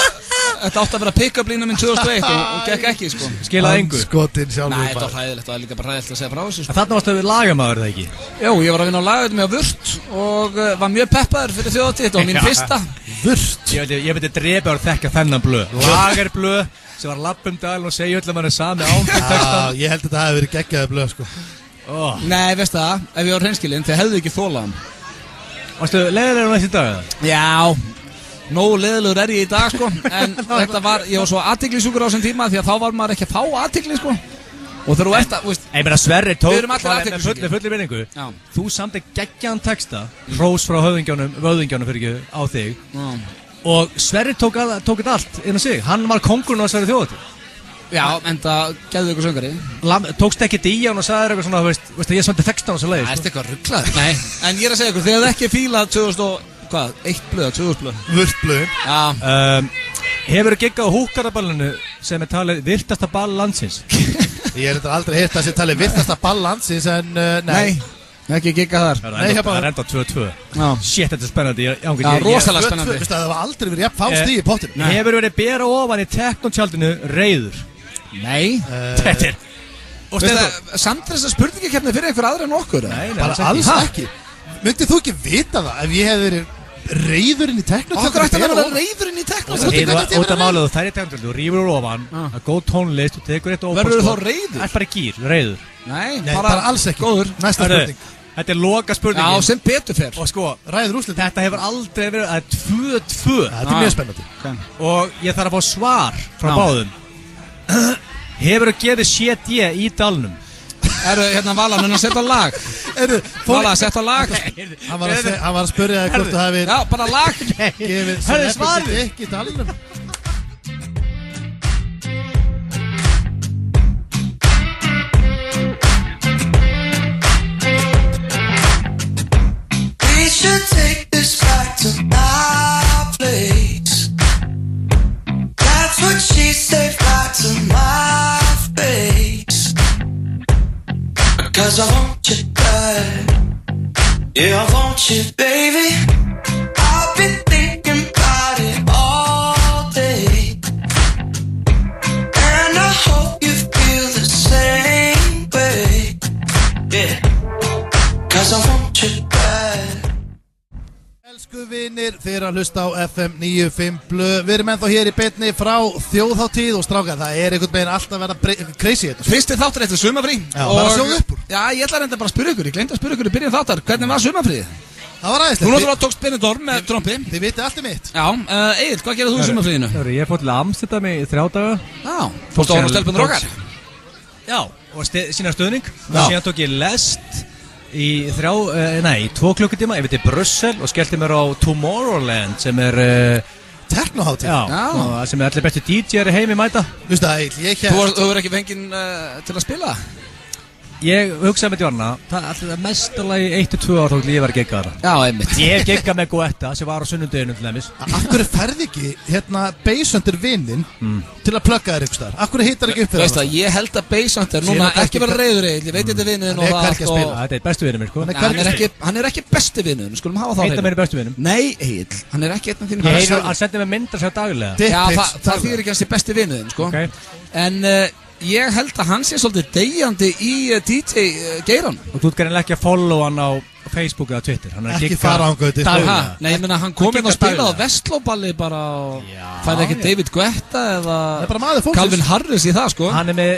A: átt að vera pick-up lína minn 2001 og gekk ekki, sko.
C: Skilaði engu?
B: Skotin sjálfur.
A: Nei, þetta var hræðilegt, það var líka bara hræðilegt að segja frá þessu, sko.
C: Þarna varstu að við lagamæður það ekki?
A: Jó, ég var að vinna á lagadum á Vurt og var mjög peppaður fyrir þjóðatíð, þetta var mín fyrsta.
C: Vurt? Ég myndi drepa að þekka þennan blöð. Lagerblöð sem var lappum dalinn og segja öllum hann er sami án fyrir textan.
B: Ég held að það hefði verið geggjaði blöð, sko.
A: Nei, veistu það, ef ég var hreinskilinn, þið hefðu ekki þólað hann.
C: Varstu leiðilegur næst í dag?
A: Já, nógu leiðilegur er ég í dag, sko. En þetta var, ég var svo athyglisjúkur á þessum tíma því að þá var maður ekki að fá athygli, sko. Og þegar þú ert að, veist...
C: Ég meina Sverri tók...
A: Við erum allir athyglisjúkir.
C: Með fulli vinningu. Þú samti geggjaðan texta, hrós frá höfðingjónum fyrir ekki á þig. Og Sverri tók þetta allt inn á sig. Hann var kóngurinn á þessari þjóðatíð.
A: Já, en það gæði ykkur söngari.
C: Tókst ekki þetta í hann og sagði eitthvað svona, veist að ég samti textan á þessu leið.
A: Það er eitthvað rugglaður. Nei, en ég er að segja ykkur, þið hefði ekki fílað 2001 blöð, 2000 blöð.
B: Vurtblöð.
A: Já.
C: Hefur þú giggað á húkaraballinu sem er talið virtasta ball landsins?
B: Ég hef aldrei heyrt að sem talið virtasta ball landsins, en nei.
A: Ekki giggað þar.
C: Það er enda 2-2. Shit, þetta er spennandi.
A: Já, rosalega spennandi.
B: Það var aldrei verið jafn fást í pottinu.
C: Hefur verið bera ofan í teknotjaldinu reiður?
A: Nei.
C: Þetta er...
A: Samt þess að spurningakefni fyrir einhver aðra en okkur?
B: Nei, bara alls ekki. Myndið þú ekki vita það ef ég hef verið reiðurinn í teknotjaldinu?
A: Okkur ætti að vera reiðurinn í teknotjaldinu?
C: Út af málega þú þær í teknotjaldinu, þú rýfur úr ofan, það er góð tónlist, þú tekur eitt ofan.
A: Verður þú þá reiður?
C: Það er bara gýr, reiður.
A: Nei,
B: bara alls ekki. Góður, næsta spurning.
C: Þetta er loka spurningin.
A: Já, sem betur fer.
C: Og sko,
B: ræður úrslit.
C: Þetta hefur aldrei verið, það er 2-2.
B: Þetta er mjög spennandi.
C: Og ég þarf að fá svar frá báðum. Hefur þú gefið CD í dalnum?
A: Hérna Vala, hann að setja lag. Vala, setja lag.
B: Hann var að spyrja þig hvort þú hefur...
A: Já, bara lag.
B: Gefið Celebrity Dick í dalnum.
P: We should take this back to my place. That's what she said right to my face. Cause I want you bad. Yeah, I want you, baby. I've been thinking about it all day. And I hope you feel the same way. Yeah, cause I want you bad.
B: Elsku við vinir, þið eru að hlusta á FM 95 Blö. Við erum ennþá hér í beinni frá þjóðhátíð og strákar, það er einhvern veginn alltaf að vera crazy hérna.
A: Fyrsti þáttur eftir sumafrí.
B: Já, bara að sjóða upp úr.
A: Já, ég ætla reynda bara að spyrja ykkur, ég glemdi að spyrja ykkur í byrjun þáttar, hvernig var sumafríð?
B: Það var aðeinslegt.
A: Þú náttúrulega tókst Benidorm með trompi.
B: Þið vitið allt mitt.
A: Já, Egill, hvað gerði þú í sumafríðinu?
C: Ég fór til Amsterdam í 3 daga.
A: Já, fórstu á stelpunir okkar?
C: Já, og sína stöðning. Síðan tók ég lest í 2 klukkutíma yfir til Brussel og skellti mér á Tomorrowland sem
B: Technohátíð.
C: Já, sem allir bestu DJ-ar í heimi mæta.
B: Vistu það, ég
A: Þú hefur ekki fenginn til að spila?
C: Ég hugsaði með Jonna, það er alltaf mestalagi 1-2 ár tók ég var að gegga þarna.
A: Já, einmitt.
C: Ég hef geggað með Goetta sem var á sunnudeginu til dæmis.
B: Af hverju ferði ekki Basshunter vinnin til að plugga þér ykkur staðar? Af hverju hittar ekki upp fyrir
A: það? Veist það, ég held að Basshunter núna ekki vera reyður Egill, ég veit þetta vinnin og það allt og...
C: Þetta er bestu vinnur mér, sko.
A: Hann er ekki besti vinnur, skulum hafa þá
C: hreinu. Einn af meiri bestu vinnum.
A: Nei, Egill, hann er ekki einn af þínum bestu vinnum.
C: Hann sendi mig myndar sér daglega.
A: Já, það þýðir ekki hans til besti vinnuðin, sko. En ég held að hann sé svolítið deyjandi í DJ-geiran.
C: Og þú gerðin ekki að follow hann á Facebook eða Twitter.
B: Ekki fara á hann gauti.
A: Nei, ég meina, hann kom inn og spilaði á Vestlóballi bara og fæði ekki David Guetta eða Calvin Harris í það, sko.
C: Hann er með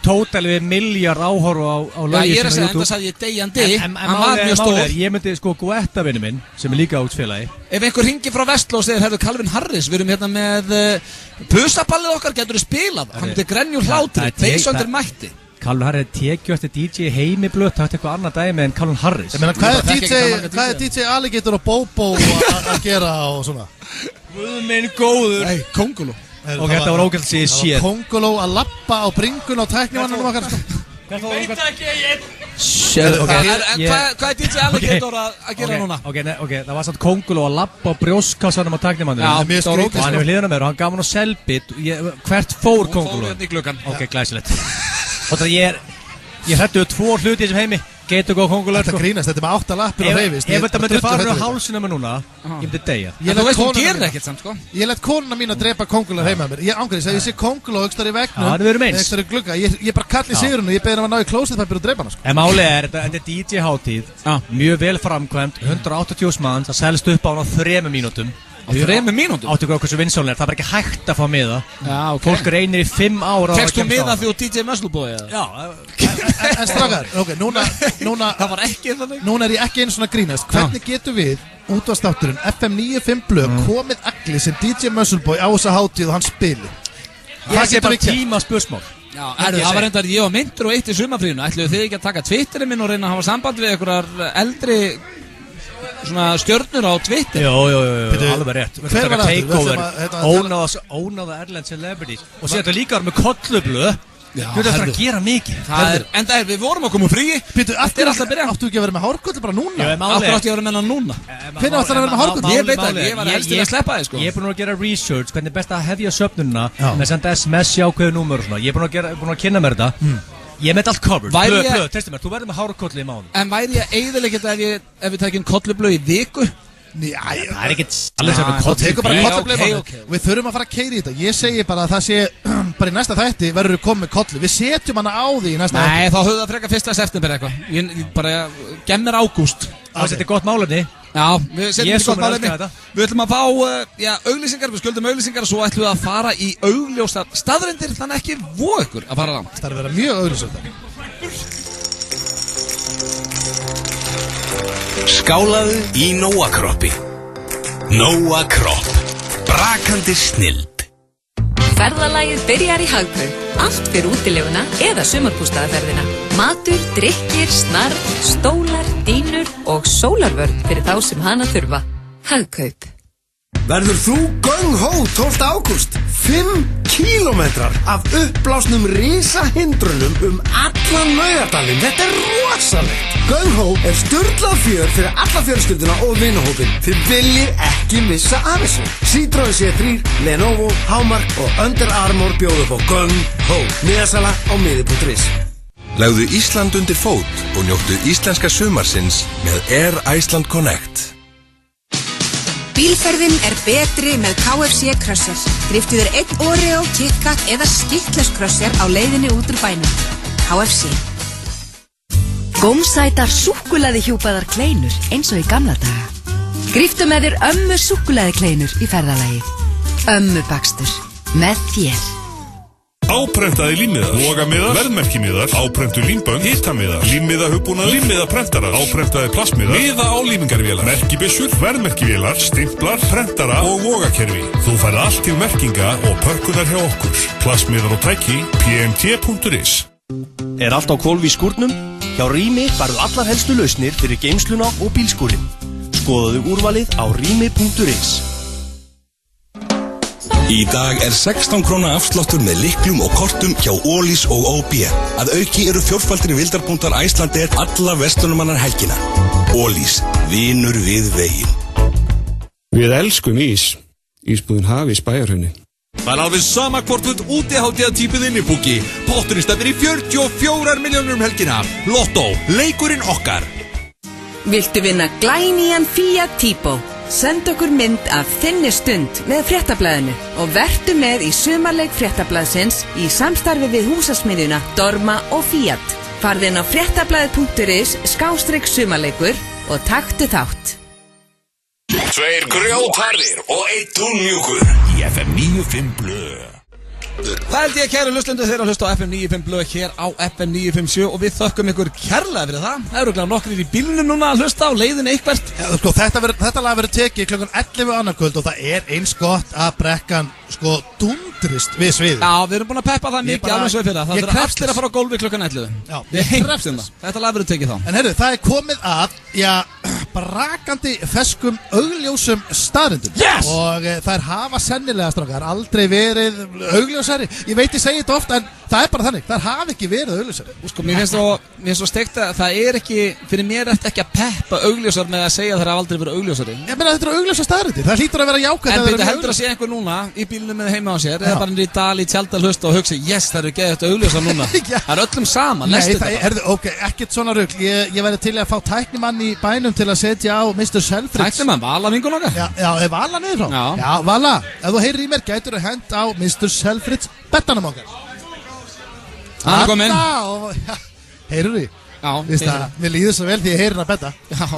C: tótal við miljard áhorfa á lögin sem á YouTube.
A: Já, ég er að segja, enda sagði ég deyjandi, hann var mjög stór.
C: Ég myndi sko Guetta vinnu minn, sem er líka útfélagi.
A: Ef einhver ringi frá Vestló og segir, herru, Calvin Harris, við erum hérna með pusaballið okkar, getur þið spilað. Hann myndi grenja úr hlátri, Basshunter mætti.
C: Calvin Harris tekjuasti DJ heimi blöð, það er eitthvað annað dæmi en Calvin Harris.
B: Ég meina, hvað er DJ Alligator og Bobo að gera og svona?
C: Guð minn góður.
A: Nei, Kongolo.
C: Og þetta var ógælt að segja shit.
B: Kongolo að lappa á bringun á tæknivannanum okkar, sko.
C: Veit ekki ég.
A: Hvað er DJ Alligator að gera núna?
C: Ok, það var samt Kongolo að lappa á brjóskassanum á tæknivannanum.
A: Já, mjög skrítið.
C: Og hann hefur hliðina með og hann gaf hann á selbit. Hvert fór Kongolo?
A: Hún fór hérna í gluggan.
C: Ok, glæsilegt. Og það ég hrættu 2 hluti í þessum heimi. Getur góð Kongolo.
B: Þetta grínast, þetta er með 8 lappir og reyfist.
C: Ef þetta myndir fara á hálsina með núna, ég myndi deyja.
A: Þú veist, hún gerir ekkert samt, sko.
B: Ég let konuna mín að drepa Kongolo heima mér. Ég ángriðis að ég sé Kongolo aukstar í vegnum.
C: Það verður meins.
B: Aukstar í glugga. Ég bara kalli sigurinn og ég beðir hann að ná í klósettpapir og drepa hann, sko.
C: En málið er, þetta er DJ-hátíð, mjög vel framkvæmt, 180 manns, það selst upp á hann á 3 mínútum.
A: Á 3 mínútum?
C: Áttu ykkur hversu vinsálinn er, það er bara ekki hægt að fá miða.
A: Já, ok.
C: Fólk reynir í 5 ára.
A: Fekst þú miða því þú DJ Muscleboy, eða?
B: Já. En strákar, ok, núna
A: það var ekki þannig.
B: Núna er ég ekki einu svona grínast. Hvernig getum við, útvarpsþátturinn FM 95 Blö, komið allir sem DJ Muscleboy á þessa hátíð og hann spili?
C: Það sé bara tíma spursmál.
A: Já, það var endar ég og myndur og eitt í sumafríðinu. Ætluðu þið ekki að taka Twitterinn minn og reyna að hafa samband við einhverjar eldri svona stjörnur á Twitter?
C: Jó, alveg rétt.
B: Hver var
C: það? Ónáða Erlend Celebrities. Og sér þetta líka með kollublöð. Þú ert að gera mikið.
A: En það er, við vorum að koma úr fríi. Þetta er alltaf að byrja.
B: Áttu ekki að vera með hárkollu bara núna?
A: Áttu átti að vera með hann núna?
B: Hvernig áttu að vera með hárkollu?
A: Ég veit að ég var helst til að sleppa þið, sko.
C: Ég er búin að gera research, hvernig er best að hefja söfnununa með senda SMS í ákveðu númer og svona. Ég er búin að kynna mér þetta. Ég er með allt covered. Blöð, testum mér, þú verður með hárkollu í mánu.
A: En væri ég eiginlega ef við tækjum kollublöð í viku?
C: Það er ekkert
B: allir sem við tekum bara kollublöð. Við þurfum að fara að keyra í þetta. Ég segi bara að það sé bara í næsta þætti verður við komið með kollu. Við setjum hana á því í næsta þætti.
A: Nei, þá höfum við að freka 1. september eitthvað. Ég bara gemmir ágúst.
C: Það setja gott málefni.
A: Já, við setjum þetta gott málefni. Við ætlum að fá auglýsingar, við skuldum auglýsingar og svo ætlum við að fara í augljósar staðreyndir, þannig ekki voða ykkur að fara langt.
B: Það er að vera mjög augljósar.
E: Skálaðu í Nóa Kroppi. Nóa Kropp. Brakandi snild.
R: Ferðalagið byrjar í Hagkaup. Allt fyrir útileguna eða sumarbústaðaferðina. Matur, drykkir, snarl, stólar, dýnur og sólarvörn fyrir þá sem hana þurfa. Hagkaup.
G: Verður þú gung-hó 12. ágúst? 5 kílómetrar af uppblásnum risahindrunum allan Laugardalinn. Þetta er rosalegt. Gung-hó er sturlað fjör fyrir alla fjölskylduna og vinahópin. Þið viljið ekki missa af þessu. Citroen C3, Lenovo, Hámark og Under Armour bjóðu upp á Gung-hó. Miðasala á miði.is.
D: Lagðu Ísland undir fót og njóttu íslenska sumarsins með Air Iceland Connect.
H: Bílferðin er betri með KFC Crusher. Griftu þér 1 Oreo, KitKat eða Skittles Crusher á leiðinni út úr bænum. KFC.
M: Gómsætar súkkulaði hjúpaðar kleinur eins og í gamla daga.
H: Gríftu með þér ömmu súkkulaðikleinur í ferðalagi. Ömmu bakstur. Með þér.
I: Áprentaði límmiðar, vogamiðar, verðmerkimiðar, áprentu límbönd, hitamiðar, límmiðahugbúnaður, límmiðaprentarar, áprentaði plastmiðar, miða á límingarvélar, merkibissur, verðmerkivélar, stimplar, prentara og vogakerfi. Þú færð allt til merkinga og pökkunar hjá okkur. Plastmiðar og tæki, pmt.is.
L: Allt á hvolfi í skúrnum? Hjá Rými færðu allar helstu lausnir fyrir geymsluna og bílskúrin. Skoðaðu úrvalið á rými.is.
D: Í dag 16 króna afsláttur með lyklum og kortum hjá Ólís og OB. Að auki eru fjórfaldir vildarpunktar Icelandair alla verslunumannar helgina. Ólís, vinur við veginn.
N: Við elskum ís. Ísbúðin Hafís Bæjarhrauni.
E: Það alveg sama hvort þú ert útihátíða típið inn í Búki. Potturinn stefnir í 44 milljónur helgina. Lotto, leikurinn okkar.
X: Viltu vinna glænýjan Fiat Tipo? Send okkur mynd af þinni stund með Fréttablaðinu og vertu með í sumarleik Fréttablaðsins í samstarfi við húsasmiðjuna Dorma og Fiat. Farðu inn á fréttablaðið.is/sumarleikur og taktu þátt.
E: 2 grjótharðir og 1 túnmjúkur í FM 95 blöð.
A: Það held ég kæru hlustendur þeirra að hlusta á FM 95 blöð hér á FM 957 og við þökkum ykkur kærlega fyrir það. Það eru glæðan nokkrir í bílunum núna að hlusta á leiðin eitthvert.
B: Ja, sko, þetta lag verður tekið klukkan 11 annað kvöld og það eins gott að brekkan dundrist við sviðið.
A: Já, við erum búin að peppa það mikið alveg svo fyrir það. Það þurfa allir að fara á gólfi klukkan 11.
B: Já,
A: við heimstum það. Þetta lag verður tekið þá.
B: En heyrðu, það komið að, brakandi feskum augljósum staðrindum.
A: Yes!
B: Og þær hafa sennilega, strákar, aldrei verið augljósari. Ég veit ég segi þetta ofta, en það bara þannig. Þær hafa ekki verið augljósari.
A: Sko, mér finnst svo steikt að það ekki, fyrir mér ekki að peppa augljósar með að segja að þær hafa aldrei verið augljósari.
B: Ég meina, þetta eru augljósa staðrindir. Það hlýtur að vera jákvætt.
A: En byrju, heldur að sé einhver núna í bílnum með heima á sér, eða bara í dal í tjaldal hlusta og hugsa, yes, það eru geðið augljósar núna. Það er öllum saman, lestu þetta.
B: Ok, ekkert svona rugl. Ég væri til að fá tæknimann í bænum til að setja á Mr. Selfridge.
A: Tæknimann, Vala vingun okkar?
B: Já, er Vala niður frá? Já, Vala, ef þú heyrir í mér, gætur að henda á Mr. Selfridge bettanum okkar.
A: Hann er kominn.
B: Heyrðu því?
A: Já,
B: mér líður svo vel því ég heyrir að betta.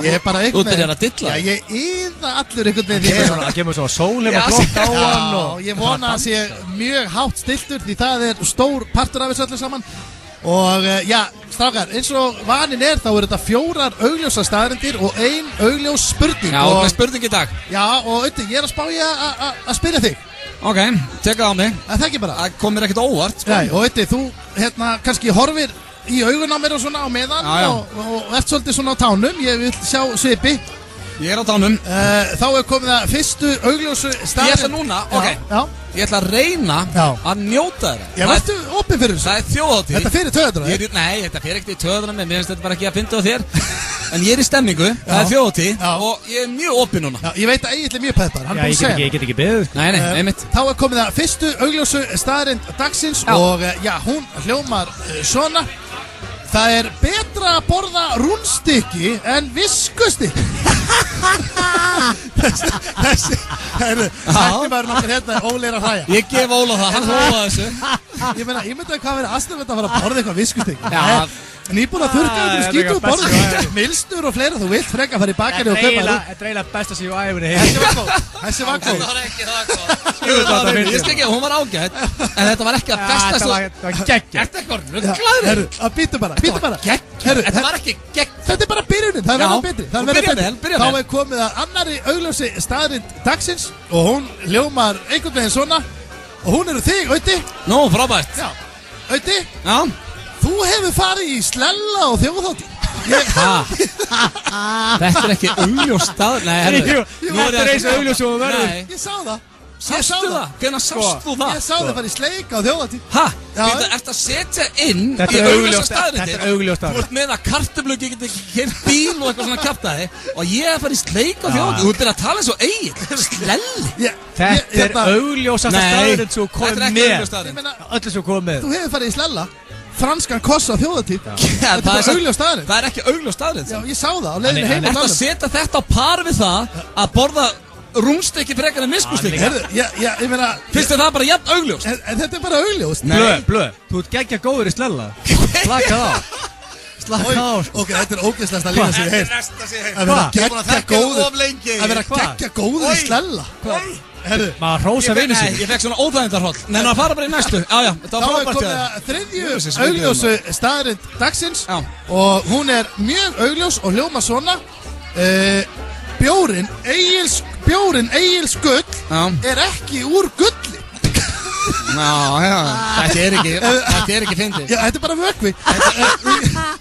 B: Ég er bara
A: Þú byrjar að dilla.
B: Já, ég yða allur einhvern veginn því ég heyrir.
C: Það kemur svona sólum og blokk á hann
B: og ég vona að sé mjög hátt stiltur því það er stór partur af þessu öllu saman. Og strákar, eins og vanin er þá þetta 4 augljósa staðreyndir og 1 augljós spurning.
A: Já, og spurning í dag.
B: Já, og auðvitað, ég er að spá ég að spyrja þig.
A: Ok, teka á mig.
B: Það ekki bara.
A: Það kom mér ekkert óvart, sko.
B: Nei, og auðvitað, þú kannski horfir í augun á mér og svona á meðan og ert svolítið svona á tánum. Ég vil sjá svipi.
A: Ég er á tánum.
B: Þá komið það fyrstu augljósu staðrind.
A: Ég ætla núna, ok. Ég ætla að reyna að njóta þeirra.
B: Já, verðstu opið fyrir þessu?
A: Það er þjóðhátíð.
B: Þetta fyrir töðuna?
A: Nei, þetta fyrir ekkert í töðuna með. Mér finnst þetta bara ekki að finna á þér. En ég er í stemmingu, það er þjóðhátíð og ég er mjög opið núna.
B: Já, ég veit að Egill er mjög peppar.
C: Ég get ekki beðið.
A: Nei, einmitt.
B: Þá komið það fyrstu augljósu staðrind dagsins og hún hljómar svona. Það er betra að borða rúnstykki en viskustykki. Þessi tæknimaðurinn okkar hérna er Óli að hlæja.
A: Ég gef Óla það, hann hóða þessu.
B: Ég meina, ég myndi að hvað verið aðstæðveit að fara að borða eitthvað viskustykki. En ég er búin að þurrka um skítu og borða milstur og fleira, þú vilt freka að fara í bakari og kaupa
C: Þetta er eiginlega best að sé á æfinni.
B: Þessi var góð.
A: Það var ekki það góð. Ég skil ekki, hún var ágætt. En þetta var ekki að besta svo.
C: Þetta var geggjað.
A: Þetta er eitthvað rugglaður.
B: Býtu bara.
A: Þetta var ekki gegn.
B: Þetta er bara byrjunin, það verður betri.
A: Byrja
B: Þá er komið að annari augljósi staðrind dagsins og hún hljómar einhvern veginn svona og hún eru þig, Auti.
A: Nú, frábært.
B: Já, Auti.
A: Já.
B: Þú hefur farið í slella og þjóðhátíð.
A: Þetta er ekki augljós stað. Nei, herru.
C: Þetta er eins augljós og verður.
B: Ég sá það.
A: Sástu það? Hvernig sást þú það?
B: Ég sá það bara í sleik á þjóðhátíð.
A: Hæ? Þetta ert að setja inn í augljósa staðrindir.
C: Þetta er augljós staðrind.
A: Þú ert með að kartöflug get ekki keyrt bíl og eitthvað svona kjaftaði og ég er að fara í sleik á þjóðhátíð. Þú ert að tala svo Egill. Slelli.
C: Þetta er augljósasta staðrind sem kom með. Öllu sem kom með.
B: Þú hefur farið í slella. Franskan koss á þjóðhátíð. Þetta er augljós staðrind.
A: Það er ekki augljós staðrind.
B: Já, ég sá það á leiðinni heim.
A: Þetta setja þetta á par við það að borða rúnstykki frekar en viskustykki.
B: Ég meina,
A: finnst þér það bara jafn augljóst?
B: En þetta er bara augljóst.
C: Blöð, þú ert geggja góður í slella. Plaka það. slaka á
B: Ok, þetta ógeðslegasta lína sem ég heyrt Að vera geggja góður í slella Herðu
C: Maður hrósa vinnu sín
A: Ég fekk svona óþægindarhroll Nenna að fara bara í næstu Já, þetta var frábært
B: komið að þriðju augljósu staðarind dagsins Og hún er mjög augljós og hljóma svona Bjórinn Egils gull Er ekki úr gulli
A: Þetta er ekki fyndið
B: Já, þetta er bara vökvi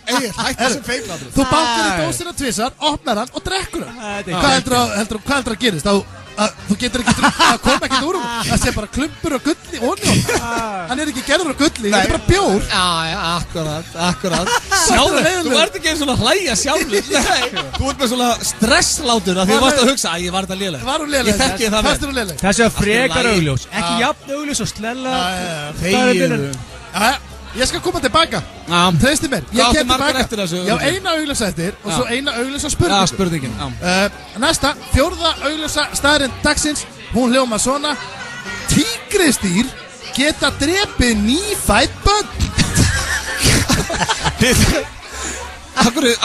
A: Egil, hætti sem feilnáður
B: Þú bankar í dósina tvisar, opnar hann og drekkur hann Hvað heldur að gerist? Þú getur ekki, það kom ekkert úr hún Það sé bara klumpur og gulli Hann er ekki gerður á gulli, þetta er bara bjór
A: Já, akkurat Sjáðu, þú ert ekki eins og hlæja sjálfur Þú ert með svona stresslátur að því þú varst að hugsa Ég var þetta léleg
B: Var hún léleg?
A: Ég þekki það vel
C: Þessi að frekar augljós Ekki jafn augljós og slella
B: Ég skal koma tilbaka Treysti mér
A: Hvað áttu margar eftir þessu?
B: Já, eina augljósa eftir Og svo eina augljósa spurning
A: Já, spurningin
B: Næsta, fjórða augljósa staðarind dagsins Hún hljóma svona Tígristýr geta drepið nýfætt börn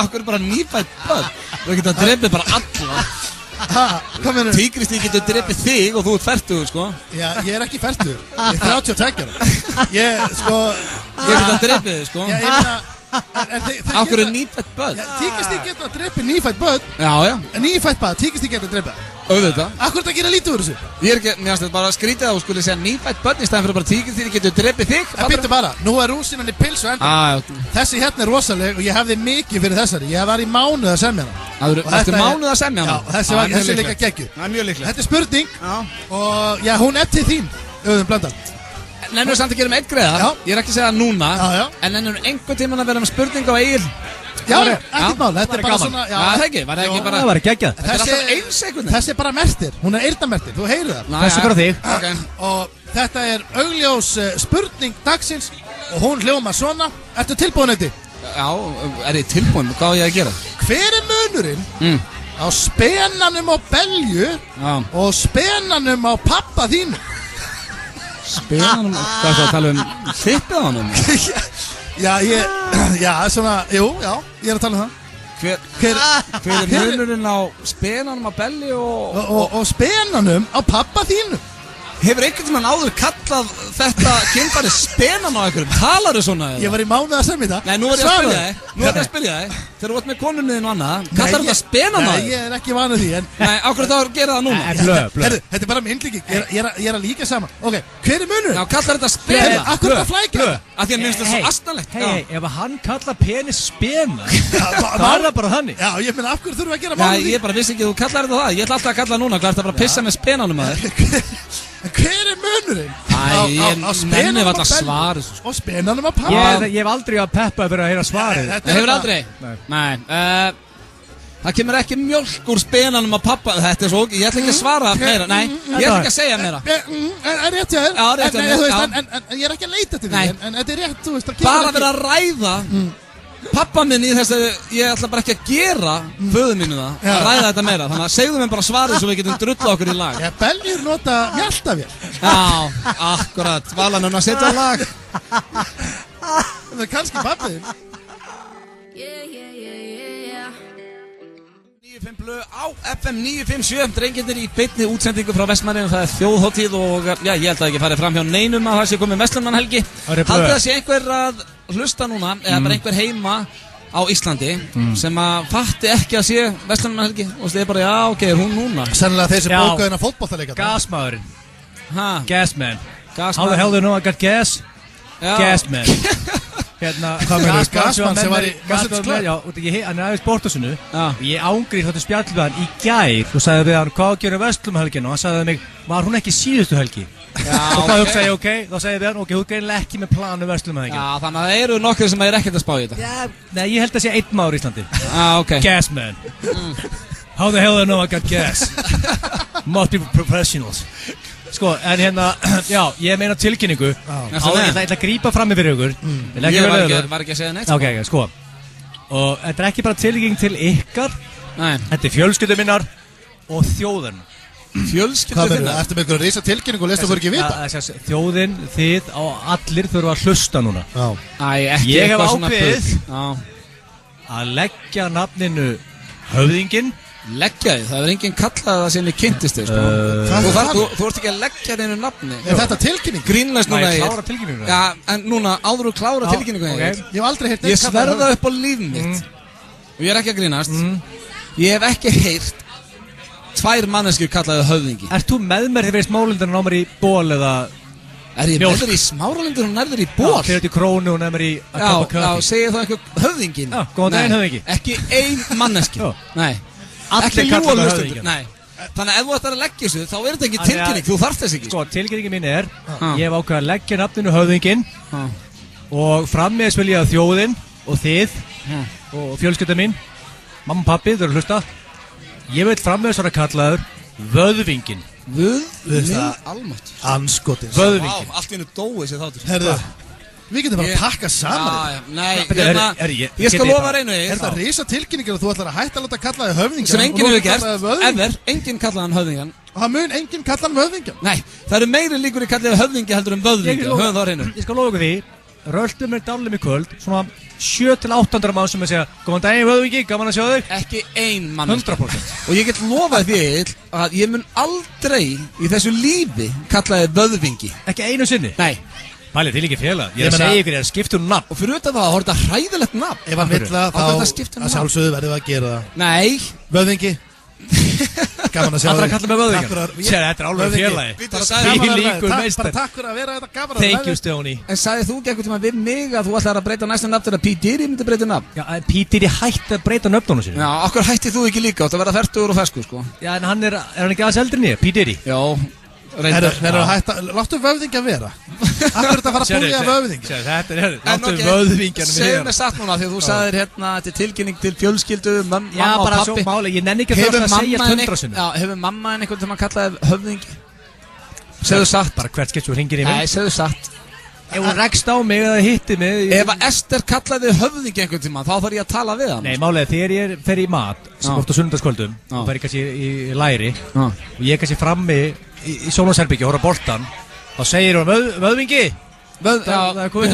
A: Akkur bara nýfætt börn Þú geta drepið bara alla Tígristýr getur drepið þig og þú ert 40 sko
B: Já, ég er ekki 40 Ég er 32 Ég
A: geta drepið þig sko Akkur er nýfætt börn
B: Tígristýr geta drepið nýfætt börn
A: Já
B: Nýfætt börn, tígristýr geta drepið
A: Auðvitað
B: Akkur þetta gera lítið úr þessu
A: Ég er ekki, mér finnst þetta bara skrítið að þú skulle segja nýfætt börn í stæðan fyrir bara tígristýr getur drepið þig
B: En býttu bara, nú er rúsinan í pilsu enda Þessi hérna er rosaleg og ég hefði mikið fyrir þessari Ég var í mánuð að semja hana
A: Eftir mánuð að semja hana?
B: Já, þessi er líka geggjuð
A: Það er mjög líklegt
B: Þetta er spurning og já, hún er til þín Auðun Blöndal
A: Nennur samt að gera einn greiða Ég er ekki að segja það núna En nennur einhvern tímann að vera með spurning á Egil
B: Já, ekkert mál, þetta er bara svona
A: Það ekki, var ekki bara
C: Það var geggjað
A: Þetta er alltaf 1 sekúndi
B: Þessi er bara mertir, hún er eyrnamertir, þú heyrir það
C: Þessi bara þig
B: Og þetta er augljós spurning dagsins Og hún hljóma svona Ertu tilbúin þetta?
A: Já, er ég tilbúin? Hvað á ég að gera?
B: Hver er munurinn á spenanum á belju Og spenanum á pappa þínu?
A: Spenanum? Hvað er það að tala um þippið á hann?
B: Já, svona, jú, já, ég er að tala um það
A: Hver er munurinn á spenanum á belli
B: og spenanum á pappa þínu?
A: Hefur einhvern tímann áður kallað þetta kynfæri spenan á einhverjum? Talar þú svona eða?
B: Ég var í mánuð að semja þetta
A: Nei, nú er ég að spyrja þig Þegar þú ert með konunni þín og annað Kallar þetta spenan á þig?
B: Nei, ég er ekki vanið því
A: Nei, ákveður þá að gera það núna?
B: Þetta er bara með innlíking Ég er að líka saman Ok, hver er munur?
A: Já, kallar þetta spena
B: Akkur er það flækja?
A: Af því að minnst það svo astanlegt
C: Hei, ef hann kallar penis spena Það er það bara þannig
B: Já, ég meina, af hverju þurfum við að gera mánuð því?
A: Já, ég bara vissi ekki að þú kallar þetta það Ég ætla alltaf að kalla núna, hvað er þetta bara að pissa með spenanum að þér?
B: Hver er munurinn?
A: Ég nenni alltaf svarið
B: Og spenanum á pappa
C: Ég hef aldrei að peppa fyrir að heyra svarið
A: Hefur aldrei? Nei Það kemur ekki mjölk úr spenanum á pappa Þetta er svo, ég ætla ekki að svara meira Nei, ég ætla ekki að segja meira
B: Er rétt hjá þér?
A: Já, rétt hjá mér
B: En ég er ekki að leita til því En þetta er rétt, þú veist
A: Bara verið að ræða pappa minn í þessu Ég ætla bara ekki að gera föðu mínu það Að ræða þetta meira Þannig að segðu mér bara svarið svo við getum drulla okkur í lag
B: Já, beljur nota mjaltavél
A: Já, akkurat Valan að setja lag
B: Það er kannski pappiðinn
A: 95 blöð á FM 957 Drengirnir í beinni útsendingu frá Vestmannaeyjum Það er þjóðhátíð og já, ég held að ekki farið fram hjá neinum að það sé komið Vestlunarmannahelgi Haldið það sé einhver að hlusta núna eða bara einhver heima á Íslandi sem að fatti ekki að sé Vestlunarmannahelgi og það er bara, já, ok, er hún núna
B: Sennilega þeir sem bókaðu hennar fótboltaleika
C: Gasmaðurinn Gasman How the hell do you know I got gas? Gasman Hérna,
B: Gasman sem var í Message Club
C: Já, hann er aðeins Bortusinu Ég ángrið þáttu spjall við hann í gær og sagði við hann, hvað gerir Vestlum helginu og hann sagði mig, var hún ekki síðustu helgi og þá hugsaði ég, ok, þá sagði við hann ok, hún greinlega ekki með planu Vestlum helginu
A: Já, þannig að það eru nokkur sem er ekkert að spá í þetta
C: Nei, ég held að sé einn maður í Íslandi
A: ok
C: Gasman How the hell do you know I got gas? Must be professionals Sko, en hérna, já, ég meina tilkynningu Ég ætla að grípa fram með fyrir ykkur
A: Ég var ekki að segja neitt
C: Ok, sko Og þetta er ekki bara tilkynning til ykkar Þetta er fjölskyldu minnar og þjóðin
A: Fjölskyldu minnar?
B: Ertu með einhverju risa tilkynningu og lestu þú ekki vita?
C: Þjóðin, þið og allir þurfa að hlusta núna
A: Æ, ekki
C: Ég hef ákveðið að leggja nafninu höfðinginn.
A: Leggja þið, það er enginn kallað það sem þið kynntist þig sko. Þú ert ekki að leggja þínu nafni.
B: Er þetta tilkynning?
A: Grínlæst núna
C: ég klára tilkynninguna.
A: Já, en núna áður þú klára tilkynninguna
B: Ég hef aldrei heyrt
A: Ég sverða upp á líf mitt og ég er ekki að grínast Ég hef ekki heyrt 2 manneskjur kallaði höfðingi.
C: Ert þú með mér þegar við erum smálindar og námar í ból eða
A: Er ég með þér í Smáralindar og nærður í ból?
C: Já, þegar þetta í krónu og nærður í að kappa kaffi.
A: Já, segir það eitthvað höfðingin?
C: Já, góðan daginn höfðingi.
A: Ekki ein manneski. Nei. Ekki ljúa hlustendur. Nei. Þannig að ef þú ætlar að leggja þessu, þá er þetta ekki tilkynning, þú þarft þess ekki.
C: Sko, tilkynningin mín er, ég hef ákveðið að leggja nafninu höfðingin og frammiðis vil ég að þjóðin og þið og fjölskylda mín, mamma og pappi, þau eru að hlusta. Ég vil frammiðis vera kallaður Vöðvingin.
A: Almátt.
B: Anskotins.
C: Vöðvingin.
A: Allt í hennu dói sér þáttur.
B: Herðu, við getum bara að pakka saman.
A: Nei, ég skal lofa reynu.
B: Er það risa tilkynningir að þú ætlar að hætta að láta kalla þig höfðingjan?
A: Sem enginn hefur gert, enginn kallaði hann höfðingjan.
B: Og það mun enginn kalla hann höfðingjan?
A: Nei, það eru meiri líkur í kallaði höfðingi heldur vöðvingja. Höfum það reynu.
C: Ég skal lofa ykkur því, röltum mér dálum í kvöld, svona 700-800 mann sem að segja góðan daginn höfðingi, gaman að sjá þig.
A: Ekki ein mann.
C: 100%.
A: Og ég get lofað því að ég mun aldrei í þessu lífi kallaði vöðvingi.
C: Ekki einu sinni?
A: Nei.
C: Pælið, þið líka félag. Ég er að segja ykkur, ég er að skipta nafn.
A: Og fyrir utan það, það er hræðilegt nafn.
B: Ef hann vill það, þá að sjálfsögðu verðum við að gera það.
A: Nei.
B: Vöðvingi. Gaman að sjá þig.
C: Allra kalla með vöðvingar. Sér, þetta er alveg félagi. Því líkur meistar.
B: Bara takk fyrir að vera þetta gaman.
C: Thank you, Stóni.
A: En sagði þú ekki eitthvað við mig að þú ætlar að breyta næsta nafn til að P. Diddy myndi breyta nafn?
C: Já, P. Diddy hætti að breyta nöfnunum sínu.
A: Já, okkur hætti þú ekki líka átt að vera fertugur og ferskur, sko.
C: Já, en hann er hann ekki aðeins eldri en ég, P. Diddy?
A: Já.
B: Láttu vöðvingja vera. Akkur er þetta að fara að búja vöðvingja.
C: Láttu vöðvingjanum vera.
A: Segðu mig satt núna því að þú sagðir hérna þetta er tilkynning til fjölskyldu, mamma og pappi.
C: Já, bara svo máli, ég nenni ekki að það að segja 100 sinni.
A: Já, hefur mamma en einhvern sem að kallaði höfðingi? Segðu satt.
C: Bara hvert skemmt svo hringir í mig.
A: Nei, segðu satt.
C: Ef hún rekst á mig eða hitti mig.
A: Ef að Ester kallaði höfðingi einhvern tíma, þá þarf ég að tala við hann.
C: Nei, málega þegar ég fer í mat, sem oft á sunnudagskvöldum, þá fer ég kannski í læri og ég kannski frammi í sjónvarsherbyggju og horfa boltan, þá segir hún vöðvingi.
A: Þú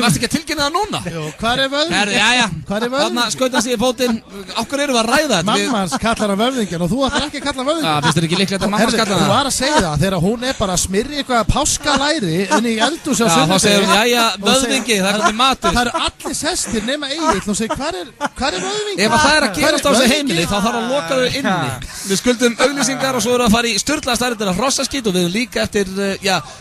A: varst ekki að tilkynna það núna?
B: Jú, hvað er vöðvingi?
A: Jæja,
B: þarna
A: skauta sig í fótinn. Okkur eru við að ræða þetta?
B: Mammans kallar hann vöðvingjan og þú ætlar ekki að kalla vöðvingjan.
A: Já, finnst þér ekki líklegt að mammans kallar
B: það? Þú var að segja það, þegar hún er bara að smyrja eitthvað páskalæri inn í eldhúsi á sunnudegi.
A: Já, þá segir hún, jæja, vöðvingi, það er komið matur.
B: Það eru allir sestir nema Egill og segir, hvað er vöðvingi?
A: Ef það er að gerast á þessu heimili, þá þarf að loka þau inni. Við skuldum auglýsingar og svo erum við að fara í sturlaða stærðir af hrossaskít og við erum líka eftir,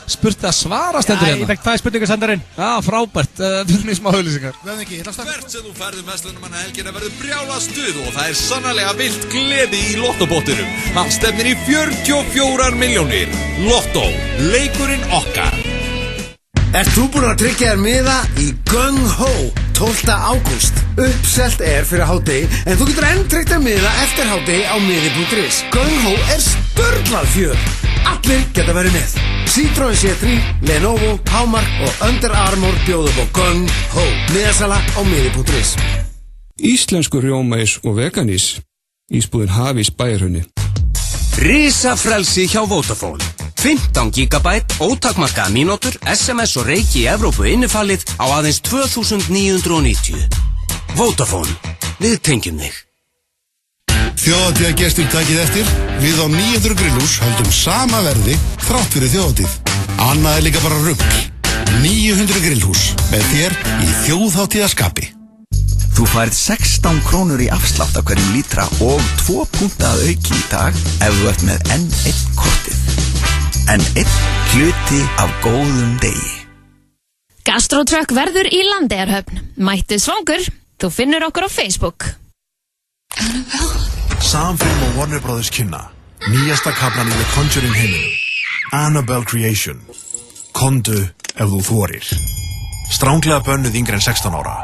A: spurt að svara stendur hérna.
C: Ég fekk 2 spurningasendarinn.
A: Já, frábært, við erum í smá auglýsingar.
O: Hvert sem þú ferður Verslunarmanna helgina verður brjála stuð og það er sannarlega vilt gleði í lottobottinum. Hann stefnir í 44 milljónir. Lottó, leikurinn okkar.
G: Ert þú búinn að tryggja þér miða í Gung Ho 12. ágúst? Uppselt er fyrir hádegi en þú getur enn tryggt þér miða eftir hádegi á miði.is. Gung Ho er sturglað fjör. Allir geta verið með. Citroen C3, Lenovo, Hámark og Under Armour bjóðu upp á Gung Ho. Miðasala á miði.is.
N: Íslensku rjómaís og veganís. Ísbúðin Hafís Bæjarhrauni.
Q: Risafrelsi hjá Vodafone. 15 GB, ótakmarkaða mínútur, SMS og reiki í Evrópu innifallið á aðeins 2990. Vodafone. Við tengjum þig.
S: Þjóðhátíðargestir takið eftir. Við á 900 grillhús höldum sama verði þrátt fyrir þjóðhátíð. Annað er líka bara rugl. 900 grillhús með þér í þjóðhátíðarskapi.
J: Þú færð 16 krónur í afslátt af hverjum lítra og 2 púnta að auki í dag ef þú ert með N1 kortið. N1 hluti af góðum degi.
T: Gastrotrökk verður í Landeyjahöfn. Mættu svangur, þú finnur okkur á Facebook.
K: Samfilm og Warner Brothers kynna nýjasta kaflan í The Conjuring heiminum, Annabelle Creation. Komdu ef þú þorir. Stránglega bönnuð yngri en 16 ára.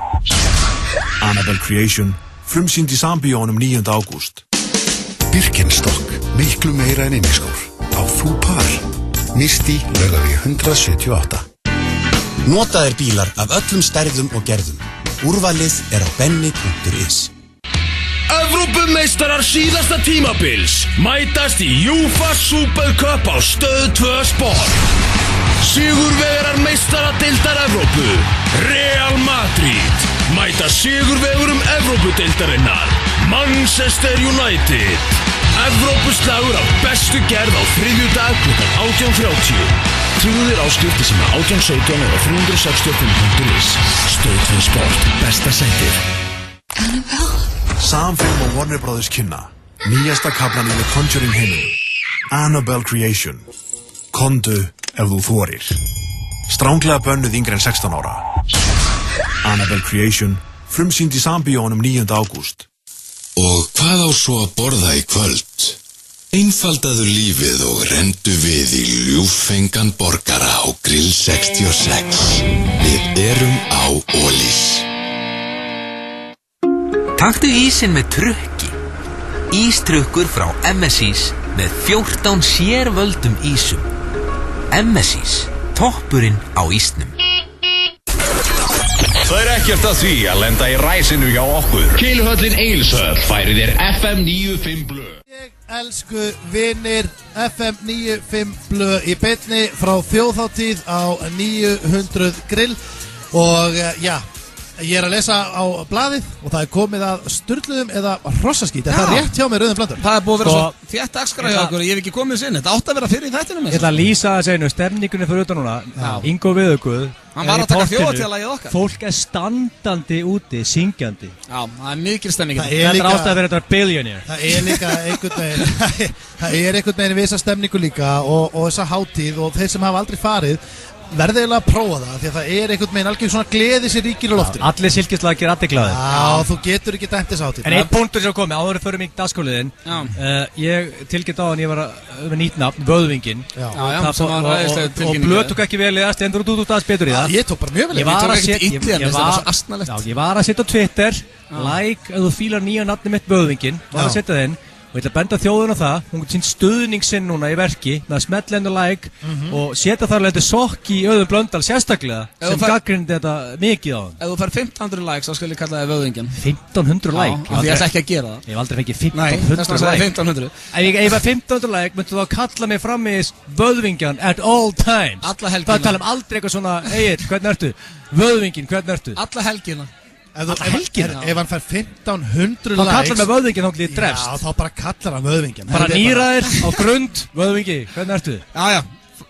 K: Annabelle Creation, frumsýnd í Sambíónum 9. ágúst.
S: Birkenstock, miklu meira en inniskór. Á þú par. Misti Laugavegi 178.
Y: Notaðir bílar af öllum stærðum og gerðum. Úrvalið er á benni.is.
U: Evrópumeistarar síðasta tímabils mætast í UEFA Super Cup á Stöð 2 Sport. Sigurvegarar meistaradeildar Evrópu, Real Madrid, mæta sigurvegurum Evrópudeildarinnar, Manchester United. Evrópuslagur af bestu gerð á þriðjudag klukkan 18:30. Trúðu þér áskrifti sem 1817 eða 365.is. Stöð 2 Sport, besta sætið.
K: Samfilm og Warner Brothers kynna nýjasta kaflan í The Conjuring heiminn, Annabelle Creation. Komdu ef þú þorir. Stránglega bönnuð yngri en 16 ára. Annabelle Creation, frumsýnd í Sambíónum 9. ágúst.
D: Og hvað á svo að borða í kvöld? Einfaldaðu lífið og rendu við í ljúffengan borgara á Grill 66. Við erum á Ólís.
F: Taktu ísinn með trukki. Ístrukkur frá MSIs með 14 sérvöldum ísum. MSIs, toppurinn á ísnum.
E: Það ekkert að því að lenda í ræsinu hjá okkur. Keiluhöllin Egilshöll færir þér FM 95 blöð.
B: Elsku vinir, FM 95 blöð í beinni frá þjóðhátíð á 900 grill. Og já, ég að lesa á blaðið og það komið að sturluðum eða hrossaskít. Það rétt hjá mig Rauðum Blöndal.
A: Það búið að vera svo þétt dagskrá hjá okkur. Ég hef ekki komið sinni. Þetta átti að vera fyrir í þættinum.
C: Ég ætla að lýsa að segja stemningunni fyrir utan núna. Ingo Viðuguð,
A: hann var að taka þjóðhátíðarlagið okkar.
C: Fólk standandi úti, syngjandi.
A: Já, það mikil stemming.
C: Þetta ástæða fyrir þetta billionaire.
B: Það líka einhvern veginn það einhvern veginn vissa stemningu líka og þessa hátíð og þeir sem hafa aldrei farið verði eiginlega að prófa það því að það einhvern veginn algjör svona gleði sér ríkir á loftinu.
C: Allir silkislagir allir glæðir.
B: Já, þú getur ekki dæmt þess hátíð.
C: En einn punktur sem komið, áður fyrir mig dagskóliðin. Ég tilkynnt á hann, ég var með nýtt nafn, Vöðvingin. Og Blöð tók ekki vel í það, Stendur og þú tók aðeins betur í það.
B: Ég tók bara mjög vel í það.
C: Ég var að setja á Twitter, like, ef þú fílar nýja nafni mitt Vöðvingin, var að setja þinn. Og ég ætla að benda þjóðun á það, hún getur sín stuðning sinn núna í verki með að smetla hennu like og setja þar leiti sokk í Rauðum Blöndal sérstaklega sem gaggrindi þetta mikið á hann.
A: Ef þú fær 1500 likes þá skal ég kalla það Vöðvingin.
C: 1500 like?
A: Ég ætla ekki að gera það.
C: Ég hef aldrei fengið 1500 like.
A: 1500.
C: Ef ég fær 1500 like myndu þá kalla mig fram í Vöðvingjan at all times.
A: Alla helgina.
C: Það tala aldrei eitthvað svona, Egill, hvernig ertu? Vöðvingin, hvernig ertu?
A: Alla helgina.
B: Ef hann fær 1500 likes
C: þá kallar hann Vöðvingin þá glýðir drefst.
B: Já, þá bara kallar hann Vöðvingin.
C: Bara nýraðir á grund, Vöðvingi, hvernig ertu?
A: Já,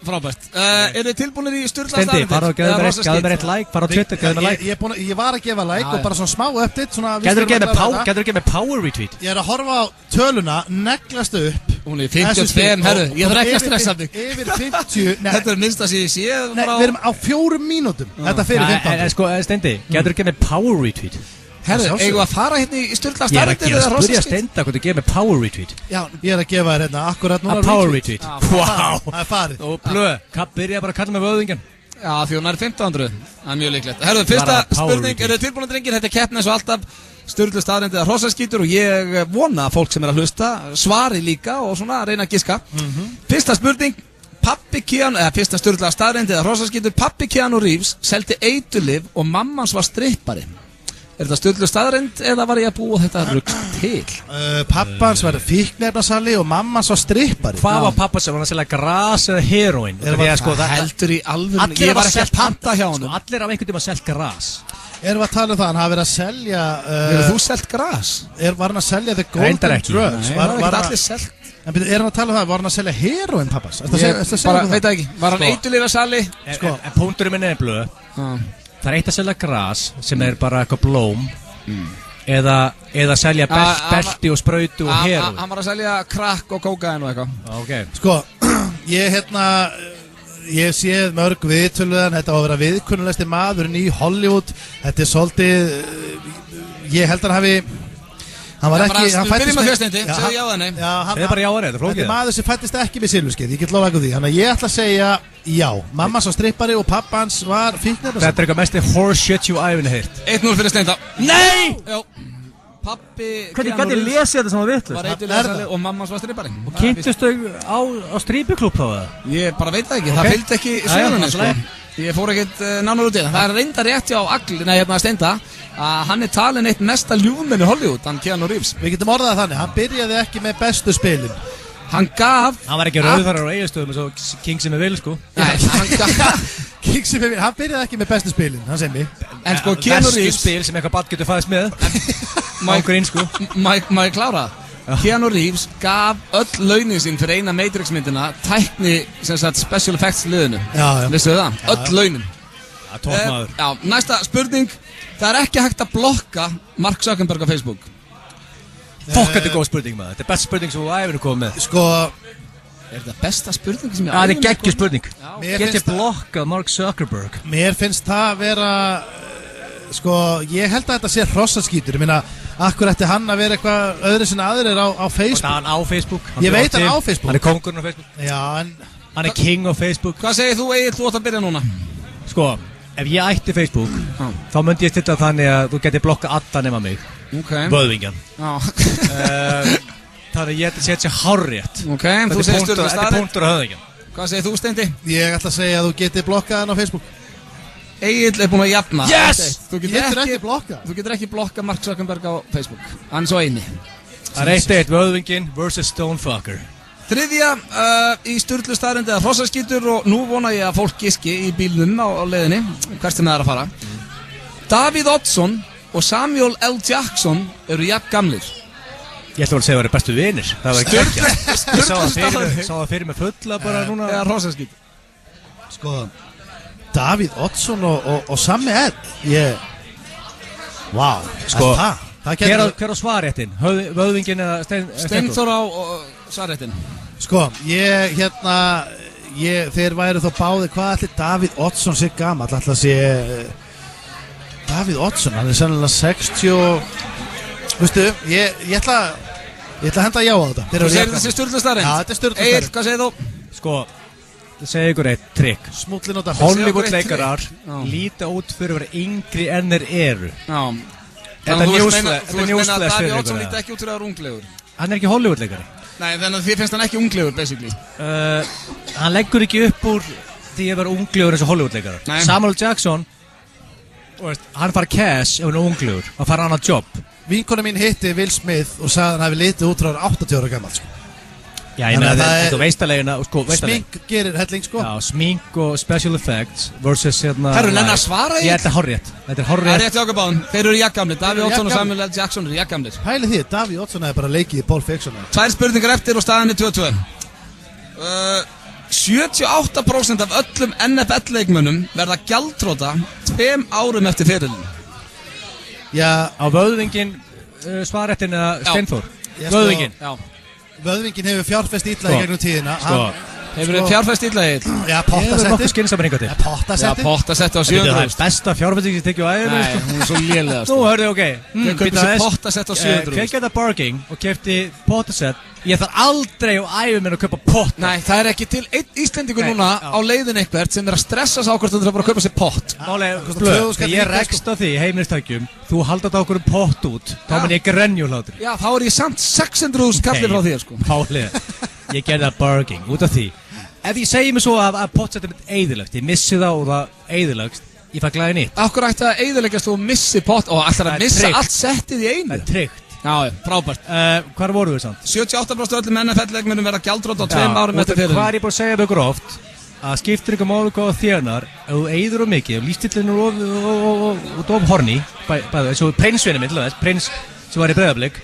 A: frábært. Eru þið tilbúinir í sturla staðrindir?
C: Steindi, fara og geðu mér eitt like, fara á Twitter, geðu mér like.
B: Ég var að gefa like og bara svona smá update.
C: Getur þú ekki með power retweet?
B: Ég er að horfa á töluna, neglast upp.
A: Hún er 55, herru, ég þarf ekki að stressa mig.
B: Yfir 50.
A: Þetta minnst að sé
B: Nei, við erum á 4 mínútum. Þetta fyrir 15.
C: Sko, Steindi, getur þú ekki með power retweet?
A: Herru, eigum við að fara hérna í sturla staðrindir?
C: Ég er að spyrja Steinda hvort þú gefur með power retweet.
B: Já, ég er að gefa þér hérna akkurat núna
C: power retweet.
B: Wow, það er farið.
C: Og Blöð, byrja bara að kalla með Vöðvingjan.
A: Já, því hún er 1500. Það er mjög líklegt. Herru, fyrsta spurning, eru þið tilbúinir drengir? Þetta er keppni eins og alltaf sturlu staðrindir eða hrossaskítur og ég vona að fólk sem er að hlusta svari líka og svona reyna að giska. Fyrsta spurning, fyrsta sturla staðrindir eða hrossaskítur, pappi Keanu Reeves seldi eiturlyf og mamma hans var strippari. Er þetta sturlu staðrind eða var ég að búa þetta rugg til?
B: Pappans var fíkniefnasali og mammans var strippari.
C: Hvað var pappans sem var að selja gras eða heroin?
A: Það heldur í alveg. Ég var ekki að panta hjá hann.
C: Allir af einhvern tíma selt gras.
B: Erum við að tala um það, hann hafi verið að selja
A: Hefur þú selt gras?
B: Var hann að selja the golden drugs?
A: Var ekki allir selt?
B: En erum við að tala um það, var hann að selja heroin pappas?
A: Bara, veit ekki, var hann eiturlyfasali?
C: En punkturinn minn er Blöð. Það er eitt að selja gras sem er bara eitthvað blóm eða selja belti og sprautu og heroin.
A: Hann var að selja krakk og kókain og eitthvað.
B: Sko, ég séð mörg viðtöluðan, þetta á að vera viðkunnulegsti maðurinn í Hollywood. Þetta er svolítið, ég held að hann hafi, hann var ekki, hann fættist
A: með fjösteindi, segðu já eða nei.
C: Það er bara já eða nei, þetta er flókið.
B: Þetta er maður sem fættist ekki með silfurskeið, ég get lofa ekki því. Þannig að ég ætla að segja já, mamma svo strippari og pappa hans var fíkniefnasali.
C: Þetta er eitthvað mesti horse shit you æfinn heyrt.
A: 1-0 fyrir Steinda.
C: Nei!
A: Já. Pappi
C: Hvernig lesi þetta sem var vitlaust?
A: Var eiturlyfasali og mamma hans var strippari.
C: Og kynntust þau á strípuklúbb þá eða?
A: Ég bara veit það ekki, það fylgdi ekki sögurinn sko. Ég fór ekkert nánar út í það. Það er reynda rétt hjá Steinda að hann er talin eitt mesta ljúfmenn í Hollywood, hann Keanu Reeves.
B: Við getum orðað þannig, hann byrjaði ekki með bestu spilin.
A: Hann gaf
C: Hann var ekki rauðvarar á Egilsstöðum eins og King sem er vil sko.
B: King sem er vil, hann byrjaði ekki með bestu spilin, hann sem
A: En sko, Keanu Reeves
C: spil sem eitthvað barn getur fæðist með Mánkurinn sko
A: Má ég klára? Keanu Reeves gaf öll launin sín fyrir eina Matrix myndina tækni, sem sagt, special effects liðinu.
B: Já.
A: Vissu það? Öll launin.
C: Toppmaður.
A: Já, næsta spurning. Það er ekki hægt að blokka Mark Zuckerberg á Facebook.
C: Fokk, þetta er góð spurning maður. Þetta er best spurning sem þú æfir komið með.
B: Sko,
A: er þetta besta spurning sem ég
C: Það er geggjur spurning. Get ég
B: það-
C: blokkað Mark Zuckerberg?
B: mér finnst það vera sko, ég held að þetta sé hrossaskítur. Ég meina, akkur ætti hann að vera eitthvað öðru sinna aðrir á Facebook.
C: Hann á Facebook.
B: Ég veit hann á Facebook.
C: Hann er kóngurinn á Facebook.
B: Já, en
C: Hann er king á Facebook.
A: Hvað segir þú, Egill, þú átt að byrja núna?
C: Sko, ef ég ætti Facebook þá myndi ég stilla þannig að þú geti blokkað alla nema mig.
A: Ok.
C: Böðvingjan.
A: Já.
C: Þannig ég ætti að setja hárrétt.
A: Ok, þú segir Sturlu
C: Þetta er punktur á höfðingjan.
A: Hvað segir þú, Steindi?
B: ég ætla að segja að þú geti blokkað hann á Facebook.
A: Egill er búinn að jafna.
C: Yes!
A: Þú
B: Getur ekki blokkað.
A: Þú getur ekki blokkað Mark Zuckerberg á Facebook. Hann er svo eini.
C: Það er 1-1 Böðvingin versus Stonefucker.
A: Þriðja í Sturlu staðreynd eða hrossaskítur og nú vona ég að fólk giski í bílnum á leiðinni hvert sem það er að fara. Davíð Oddsson og Samuel L. Jackson eru jafn gamlir.
C: Ég ætla að segja að það eru bestu vinir. Það var ekki ekki. Ég sá það fyrir mig fulla bara núna.
A: Eða hrossaskítur.
B: Sko, Davíð Oddsson og Sammi L. Vá,
C: Sko,
B: það
C: hver á svarréttin? Vöðvingin eða
A: Steinþór á svarréttin.
B: Sko, þeir væru þá báði, hvað ætli Davíð Oddsson sé gamall? Ætla að sé Davíð Oddsson, hann er sennilega 60. Veistu, ég ætla að henda já á þetta.
A: Þú segir þessi Sturlu staðreynd?
B: Já, þetta er Sturlu
A: Egill,
B: staðreynd.
A: hvað segir þú?
C: Sko, það segir ykkur eitt trikk.
B: Smúllin og dafn.
C: Hollywood-leikarar líta út fyrir að vera yngri en þeir eru.
A: Já.
C: Þetta er
A: Þú
C: njúslega
A: veist meina að Davíð
C: fyrir
A: Oddsson
C: ykkur.
A: líti ekki út fyrir að vera unglegur.
C: Hann er ekki Hollywood-leikari.
A: Nei, þannig að þið finnst hann ekki unglegur, basically.
C: Hann leggur ekki upp úr því að vera unglegur eins og Hollywood-leikara.
A: Nei.
C: Samuel Jackson, hann fara cash ef hann er unglegur. Hann fara annað jobb.
B: Vinkona mín hitti Will Smith og sagði hann hafi litið út frá 80 ára gammal, sko.
C: Já, ég meina þetta veistalegina, sko, veistalegina.
B: Smink gerir helling, sko.
C: Já, smink og special effects versus hérna...
A: Herru, nenni að svara
C: ég? Þetta er hárrétt. Þetta er
A: Það er
C: hárrétt.
A: rétt hjá okkur báðum. Þeir eru jafngamlir. Davíð
B: Þeir eru
A: Oddsson og
B: jafngamlir.
A: Samuel L. Jackson eru jafngamlir.
B: Pæli því, Davíð Oddsson hefði bara leikið í Pulp Fiction.
A: Tvær spurningar eftir og staðan er 2-2. 78% af öllum NFL-leikmönnum verða gjaldþrota 2 árum eftir ferilinn.
B: Já,
C: Á vöðvingin svarréttin eða Steinþór? Vöðvingin.
A: Já.
B: Vöðvingin hefur fjárfest illa
C: Sko,
B: í gegnum tíðina.
C: sko.
A: Hefur þið fjárfest illa Egill?
B: Já,
C: Ég hefur nokkuð
B: pottasetti.
C: skynnsamar hingað til.
A: Já,
B: Pottasetti.
A: pottasetti á
C: Það er
A: 700.
C: besta fjárfæsting sem tekið á æðinu.
A: Nei, hún er svo lélegast.
C: Nú, hörðu, ok.
A: Ég kaupi sér pottasett á 700.
C: Hver geta barging og kefti pottasett. Ég þarf aldrei á æfum minn að kaupa pott.
A: Nei, það er ekki til einn Íslendingur núna á leiðin eitthvert sem er að stressa sig á hvort hann þarf bara að kaupa sér pott.
C: Málega,
B: kostar
C: blöð,
B: 2000
C: þegar ég rekst á því heimilistækjum, þú halda þetta okkur pott út, þá mun ég grenjulátri.
A: Já, þá er ég samt 600.000 kallið frá þér, sko.
C: Málega, ég gerði það barging út af því. Ef ég segi mig svo að pottsettum mitt eyðilagt, ég missi það og það eyðilagst, ég fæ glæði nýtt.
A: Akkur ætti að eyðileggjast þú missi pott og ætlar
C: Það
A: að
C: er
A: missa
C: tryggt.
A: allt settið í einu.
C: Það er tryggt.
A: Já, já, frábært.
C: Hvar voru við samt?
A: 78% öllum NFL-leikmönnum verða gjaldþrota á 2 árum eftir ferilinn.
C: Hvað er ég búin að segja við ykkur oft? Að skiptir ykkur máli hvað þérnar, ef þú eyður of mikið, ef lífstillin er of horny, bæði, eins og prinsvinni minn, til þess, prins sem var í Breiðablik,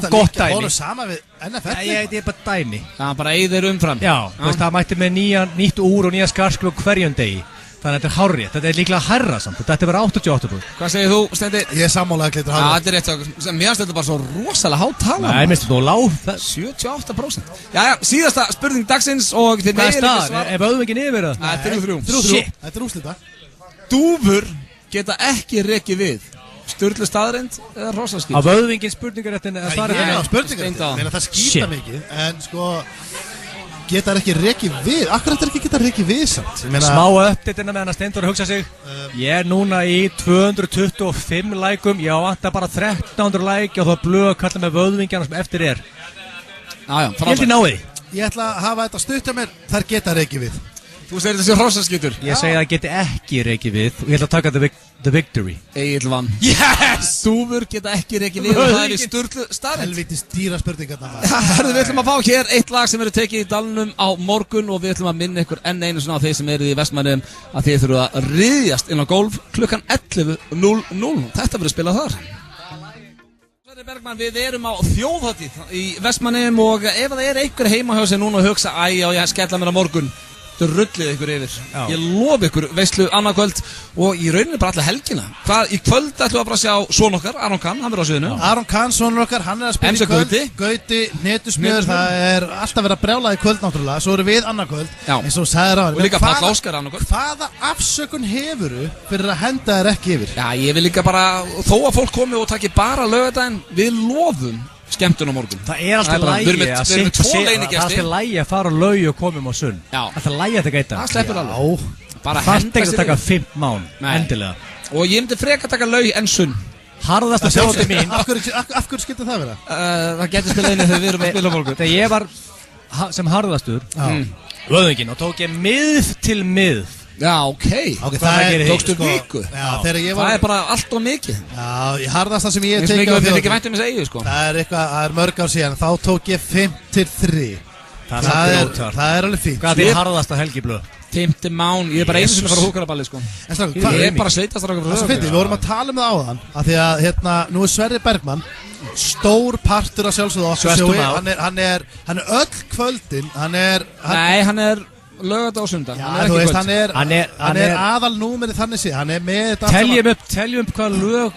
C: gott dæmi.
B: Fórum sama við NFL.
C: Ég er bara dæmi.
A: Já, bara eyðir umfram.
C: Já, þú veist, það mætti með nýtt úr og nýja skarsklu hverjum degi. Þannig að þetta er hárrétt, þetta er líklega hærra samt, þetta ætti að vera 88%.
A: Hvað segir þú, Steindi?
B: Ég er sammálaði að Kleitur
A: Já,
B: Hafður.
A: þetta er rétt hjá okkur. Mér finnst þetta bara svo rosalega há tala.
C: Nei, minnst þú lág.
A: 78%. Jæja, síðasta spurning dagsins og þið
C: Hvað er
A: megið ekki
C: staðan?
A: svara.
C: Er vöðvingin yfir það?
A: Það er 3-3.
C: Shit.
B: Þetta er úrslita.
A: Dúfur geta ekki rekið við. Sturlu staðreind eða
C: Á
A: hrosaskít?
C: vöðvingin spurningaréttin eða
B: Ég
C: svarréttin?
B: er á spurningar.
A: Steindá.
B: Meina það skýta
C: Shit.
B: mikið. En sko, geta ekki rekið við. Akkur þetta er ekki geta rekið við samt. Ég meina-
C: Smá uppdættina meðan að Steindór hugsa sig. Ég er núna í 225 lækum. Ég ávanta bara 1300 læk og þá blöð að kalla með vöðvingjana sem eftir er.
A: Já, já,
C: Ég held ég náði því.
B: Ég ætla að hafa þetta stutt að mér. Þær geta rekið við.
A: Þú segir þessi hrossaskítur.
C: Ég segi að það geti ekki rekið við og ég ætla að taka the victory.
A: Egill vann. Yes! Dúfur geta ekki rekið við og það er í sturlu starrend.
B: Helvítist dýra spurningarna.
A: Við ætlum að fá hér eitt lag sem verður tekið í dalnum á morgun og við ætlum að minna ykkur enn einu svona á þeir sem eru í Vestmannum að þið þurfa að ryðjast inn á golf klukkan 11:00. Þetta verður spilað þar. Sverrir Bergmann, við erum á þjóðhátíð í Vestmannum og ef það er einhver heima hjá sig núna og hugsa æ, já, ég skella mér á morgun, rullið ykkur yfir. Já. Ég lofi ykkur veislu annað kvöld og í rauninni bara alla helgina. Hvað, í kvöld ætlum við að bara sjá son okkar, Aron Kahn, hann verður á sviðinu. Aron Kahn, sonur okkar, hann er að spila í kvöld. Gauti, Netusmjör, það er alltaf verið að brjála í kvöld náttúrulega. Svo eru við annað kvöld, eins og sagði Ráðan. Og líka Páll Óskar annað kvöld. Hvaða afsökun hefuru fyrir að henda þér ekki yfir? Já, ég vil líka bara, þó að fólk komi og taki bara laugardaginn, við lofum skemmtun á morgun. Það er alltaf lægi að fara á laug og komum á sunn. Alltaf lægi að taka eitt. Það sleppur alveg. Bara henda sér. Það taka 5 mán, endilega. Og ég myndi freka taka laug en sunn. Harðasta þjóðhátíð mín. Af hverju skildi það vera? Það getur spilað inni þegar við erum að spila á morgun. Þegar ég var sem harðastur höfðinginn og tók ég mið til mið. Já, ok, það tókstu viku. Það er bara allt og mikið. Já, ég harðast það sem ég tekið á þjóðhátíð. Við ekki væntum þess að eigu, sko. Það er mörg ár síðan, þá tók ég 5-3. Það er alveg fínt. Hvað er því harðasta helgiblöð? 5. mán, ég er bara einu sinni að fara á húkaraballi, sko. Ég er bara sveitast að ráka frá þjóðhátíð. Við vorum að tala um það áðan, af því að nú er Sverrir Bergmann stór partur af sjálfsögðu okkur. Hann er öll kvöldin, Nei, hann er lögðað á sundan. Já, þú veist, hann er aðal númerið þannig sé. Hann er með þetta. Teljum upp hvað lög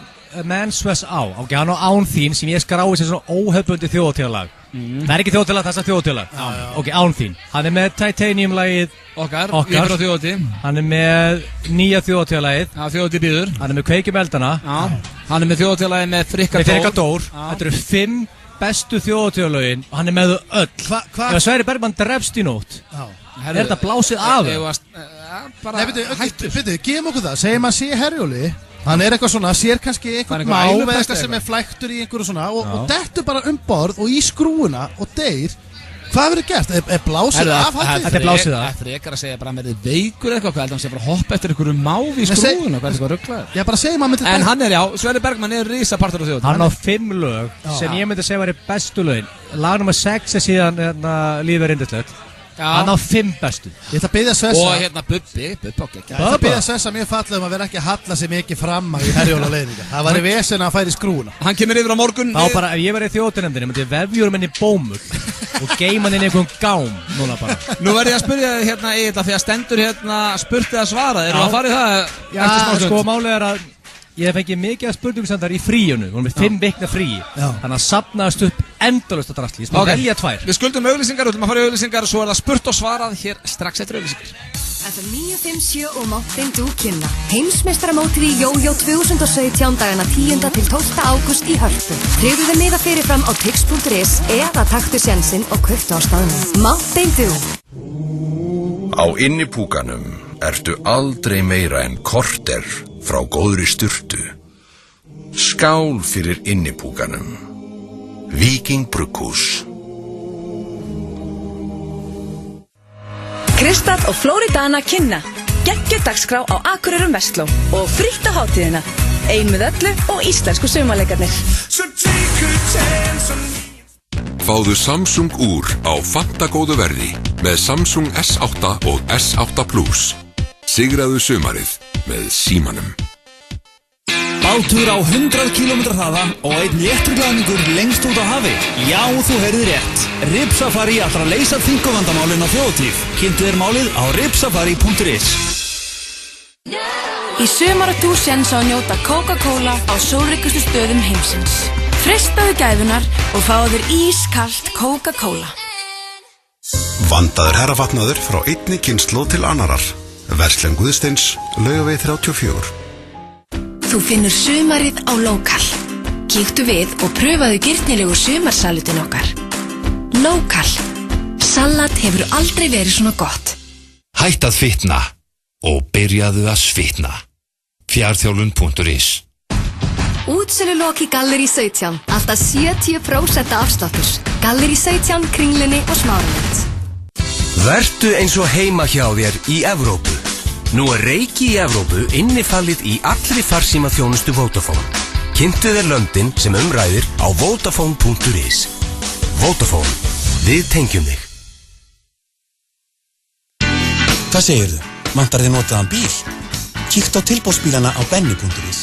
A: Manswes á. Ok, hann á Án þín sem ég skrái sem svona óhefbundi þjóðhátíðarlag. Það er ekki þjóðhátíðarlag, það er þjóðhátíðarlag. Ok, Án þín. Hann er með Titanium-lagið Okkar. Ég er á þjóðhátíð. Hann er með nýja þjóðhátíðarlagið. Já, þjóðhátíð býður. Hann er með Kveikjum eldana. Já. Hann er með þjóðhátíðarlagið með Frikka Dór. Þetta eru 5 bestu þjóðhátíðarlögin og hann er með þau öll. Ef Sverrir Bergmann drefst í nótt, er þetta blásið af? Nei, byrju, gefum okkur það. Segjum að sé Herjóli, hann er eitthvað svona, sér kannski eitthvað má eða eitthvað sem er flæktur í einhverju svona og dettur bara borð og í skrúuna og deyr. Hvað verður gert? Er blásið af hátíð? Þetta er blásið af. Það er ekkert að segja bara með þið veikur eitthvað, hann sé bara hoppa eftir einhverju mávi í skrúuna, hvað er eitthvað rugglaður? Já, bara segjum að myndi þetta. En hann er, já, Sverrir Bergmann er rísa partur á þjóðhátíð. Hann á 5 lög sem ég myndi segja væri bestu lögin. Lag nr. 6 er síðan Lífið er yndislegt. Hann á 5 bestu. Ég ætla að biðja Svessa. Og hérna Bubbi okkur. Ég ætla að biðja Svessa mjög fallið að vera ekki að halla sig mikið fram í Herjóla leiðinga. Það væri vesen að færi skrúuna. Hann kemur yfir á morgun. Þá bara, ef ég væri í þjóðhátíðarnefndinni, myndi ég vefjur minni bómul og geima hann inn í einhvern gám núna bara. Nú verð ég að spyrja þig hérna Egill, því að stendur hérna spurt eða svarað. Erum við að fara í það? Já, sko, málið er að ég hef fengið mikið spurningusendar í fríinu. Við vorum með 5 vikna frí. Þannig að safnaðast upp endalaust að drasli. Ég spil velja 2. Við skuldum auglýsingar, við ætlum að fara í auglýsingar og svo er það spurt og svarað hér strax eftir auglýsingar.
M: FM 957 og Mountain Dew kynna heimsmeistaramótið í Jójó 2017 dagana 10. til 12. ágúst í Hörpu. Tryggðu þið miða fyrirfram á tix.is eða taktu sjansinn og kauptu á staðnum. Mountain Dew.
P: Á innipúkanum ertu aldrei meira en korter frá góðri sturtu. Skál fyrir innipúkanum. Viking Brugghús.
X: Kristall og Floridana kynna geggjuð dagskrá á Akureyrum Vestló og frítt á hátíðina. Ein með öllu og íslensku sumarleikarnir.
R: Fáðu Samsung úr á fantagóðu verði með Samsung S8 og S8 Plus. Sigraðu sumarið með símanum.
V: Bátur á 100 km hraða og einn létturglæðningur lengst út á hafi. Já, þú heyrðir rétt. Ripsafari ætlar að leysa þinguvandamálin á þjóðhátíð. Kynntu þér málið á ripsafari.is.
X: Í sumar átt þú séns á að njóta Coca-Cola á sólríkustu stöðum heimsins. Freistaðu gæðunar og fáðu þér ískalt Coca-Cola.
S: Vandaður herrafatnaður frá einni kynslóð til annarar. Verslun Guðsteins, Laugavegi 34.
X: Þú finnur sumarið á Local. Kíktu við og pröfaðu gyrnilegu sumarsalutin okkar. Local. Salat hefur aldrei verið svona gott.
E: Hætt að fitna og byrjaðu að svitna. Fjarþjálfun.is.
M: Útsölulok í Gallerí 17. Alltaf 70% afsláttur. Gallerí 17, Kringlunni og Smáralind.
Q: Vertu eins og heima hjá þér í Evrópu. Nú Reiki í Evrópu innifalið í allri farsíma þjónustu Vodafone. Kynntu þér löndin sem umræðir á Vodafone.is. Vodafone. Við tengjum þig.
Y: Hvað segirðu? Vantar þið notaðan bíl? Kíktu á tilboðsbílana á benni.is.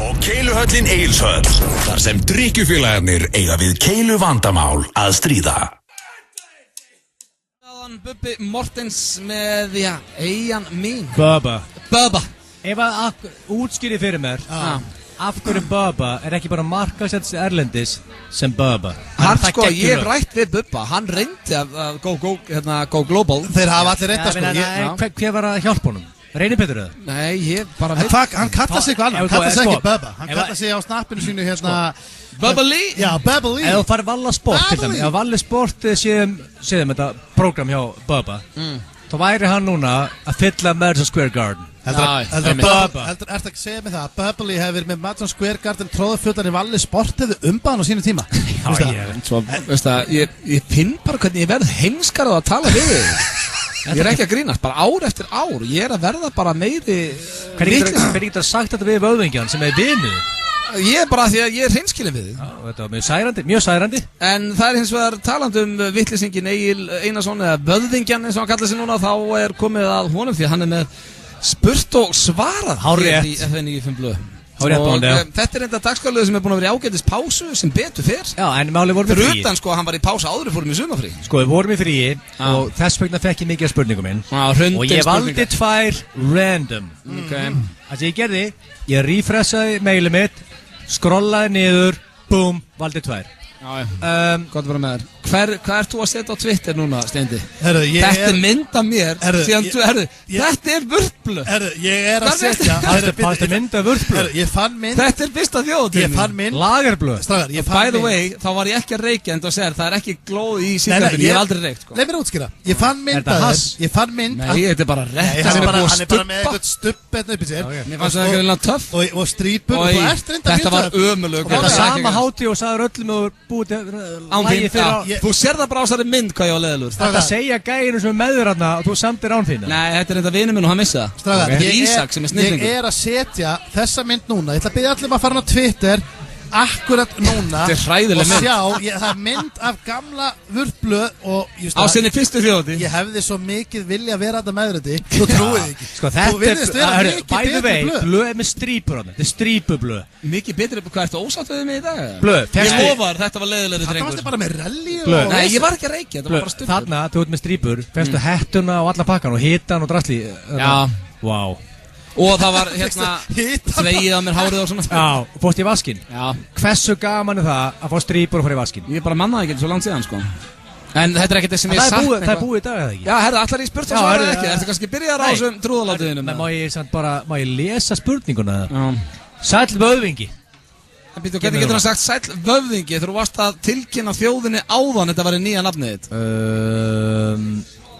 E: Og Keiluhöllin Egilshöll, þar sem drykkjufélagarnir eiga við keilu vandamál að stríða.
A: Bubbi Mortens með, eigin mín
C: Bubba.
A: Ef
C: að útskýri fyrir mér af hverju Bubba ekki bara markaðsett erlendis sem Bubba.
A: Ég hef rætt við Bubba, hann reyndi að go global.
B: Þeir hafa allir reynda
C: Hver var að hjálpa honum? Reynir Pétur eða?
A: Nei, ég bara veit.
B: Hann kallar sig eitthvað annað, hann kallar sig ekki Bubba. Hann kallar sig á snappinu sínu
A: Bubba Lee?
B: Já, Bubba Lee.
C: Ef þú farið Valla Sport til dæmis, ef Valli Sport séðum þetta program hjá Bubba, þá væri hann núna að fylla Madison Square Garden.
B: Ertu að segja mig það að Bubba Lee hefur verið með Madison Square Garden tróðafullan í Valli Sport eða umbaðan á sínu tíma?
A: Ég finn bara hvernig ég verð heimskar á að tala við þig. Ég ekki að grínast, bara ár eftir ár. Ég að verða bara meiri.
C: Hvernig getur það sagt þetta við vöðvingjan sem vinnu?
A: Ég bara því að ég hreinskilin við þig.
C: Þetta var mjög særandi.
A: En það hins vegar talandi vitleysingin Egil Einarsson eða vöðvingjan eins og hann kallar sig núna, þá komið að honum því að hann með spurt og svarað hér í FN95 blöð. Og þetta enda dagskáluðu sem búin að vera í ágætis pásu sem betur fyrr.
C: Já, en máli vorum við frí.
A: Fyrir utan hann var í pásu áður við fórum í sumafrí.
C: Við vorum í frí og þess vegna fekk ég mikið af spurningum minn. Og ég valdi 2 random. Það sem ég gerði, ég refreshaði mailið mitt, skrollaði niður, boom, valdi 2.
A: Gott að vera með þér. Hvað ert þú að setja á Twitter núna, Steindi? Þetta mynd af mér. Þetta vörpblöð.
B: Ég að setja.
C: Þetta mynd af vörpblöð.
B: Ég fann mynd.
A: Þetta fyrsta þjóðtíðin.
B: Ég fann mynd.
C: Lagerblöð.
A: By the way, þá var ég ekki að reykja en þú segir það ekki glóð í sígarettunni. Ég hef aldrei reykt.
B: Leif mér útskýra. Ég fann mynd að þess. Ég fann mynd.
A: Nei, þetta bara rétt.
B: Hann bara með eitthvað stubb hérna upp í sér.
A: Mér fannst það ekki töff.
B: Og strípur.
A: Þetta var ömurlegt.
C: Þetta sama hátíð og sagður öllum og búið lægi fyrir.
A: Þú sér það bara á þessari mynd hvað ég var leðilur.
C: Það segja gæinu sem meður hérna og þú samtir án þína.
A: Nei, þetta þetta vinur minn og hann missa það.
B: Strákar,
A: Ísak sem snillingur.
B: Ég að setja þessa mynd núna. Ég ætla að biðja allir að fara á Twitter akkurat núna.
A: Þetta hræðileg mynd.
B: Og sjá, það mynd af gamla vörpblöð og
A: á sinni fyrstu þjóðhátíð.
B: Ég hefði svo mikið vilja að vera þetta með þetta. Þú trúið ekki.
C: Sko þetta bæði vei, blöð með strípur á þetta. Þetta strípublöð.
A: Mikið betur, hvað ertu ósátt við mig í dag?
C: Blöð.
A: Ég lofar, þetta var leiðilegri drengur.
B: Það varstu bara með rally
A: og... Nei, ég var ekki að reykja, þetta var bara stutt.
C: Þarna, þú ert með strípur, fennstu hettuna og alla pakkan og hitan og drasli.
A: Já.
C: Vá.
A: Og það var þvegið á mér hárið og svona.
C: Já, og fórst í vaskinn.
A: Já.
C: Hversu gaman það að fá strípur og fara í vaskinn?
A: Ég bara mannaði ekki svo langt síðan, sko. En þetta ekkert sem ég sagt.
C: Það búið í dag, eða ekki?
A: Já, allar ég spurt og svaraði ekki. Ertu kannski byrjar á þessum trúðalátiðinu?
C: Má ég lesa spurninguna? Sæll vöðvingi.
A: Hvernig getur hann sagt sæll vöðvingi þegar þú varst að tilkynna þjóðinni áðan þetta var í nýja nafnið þitt?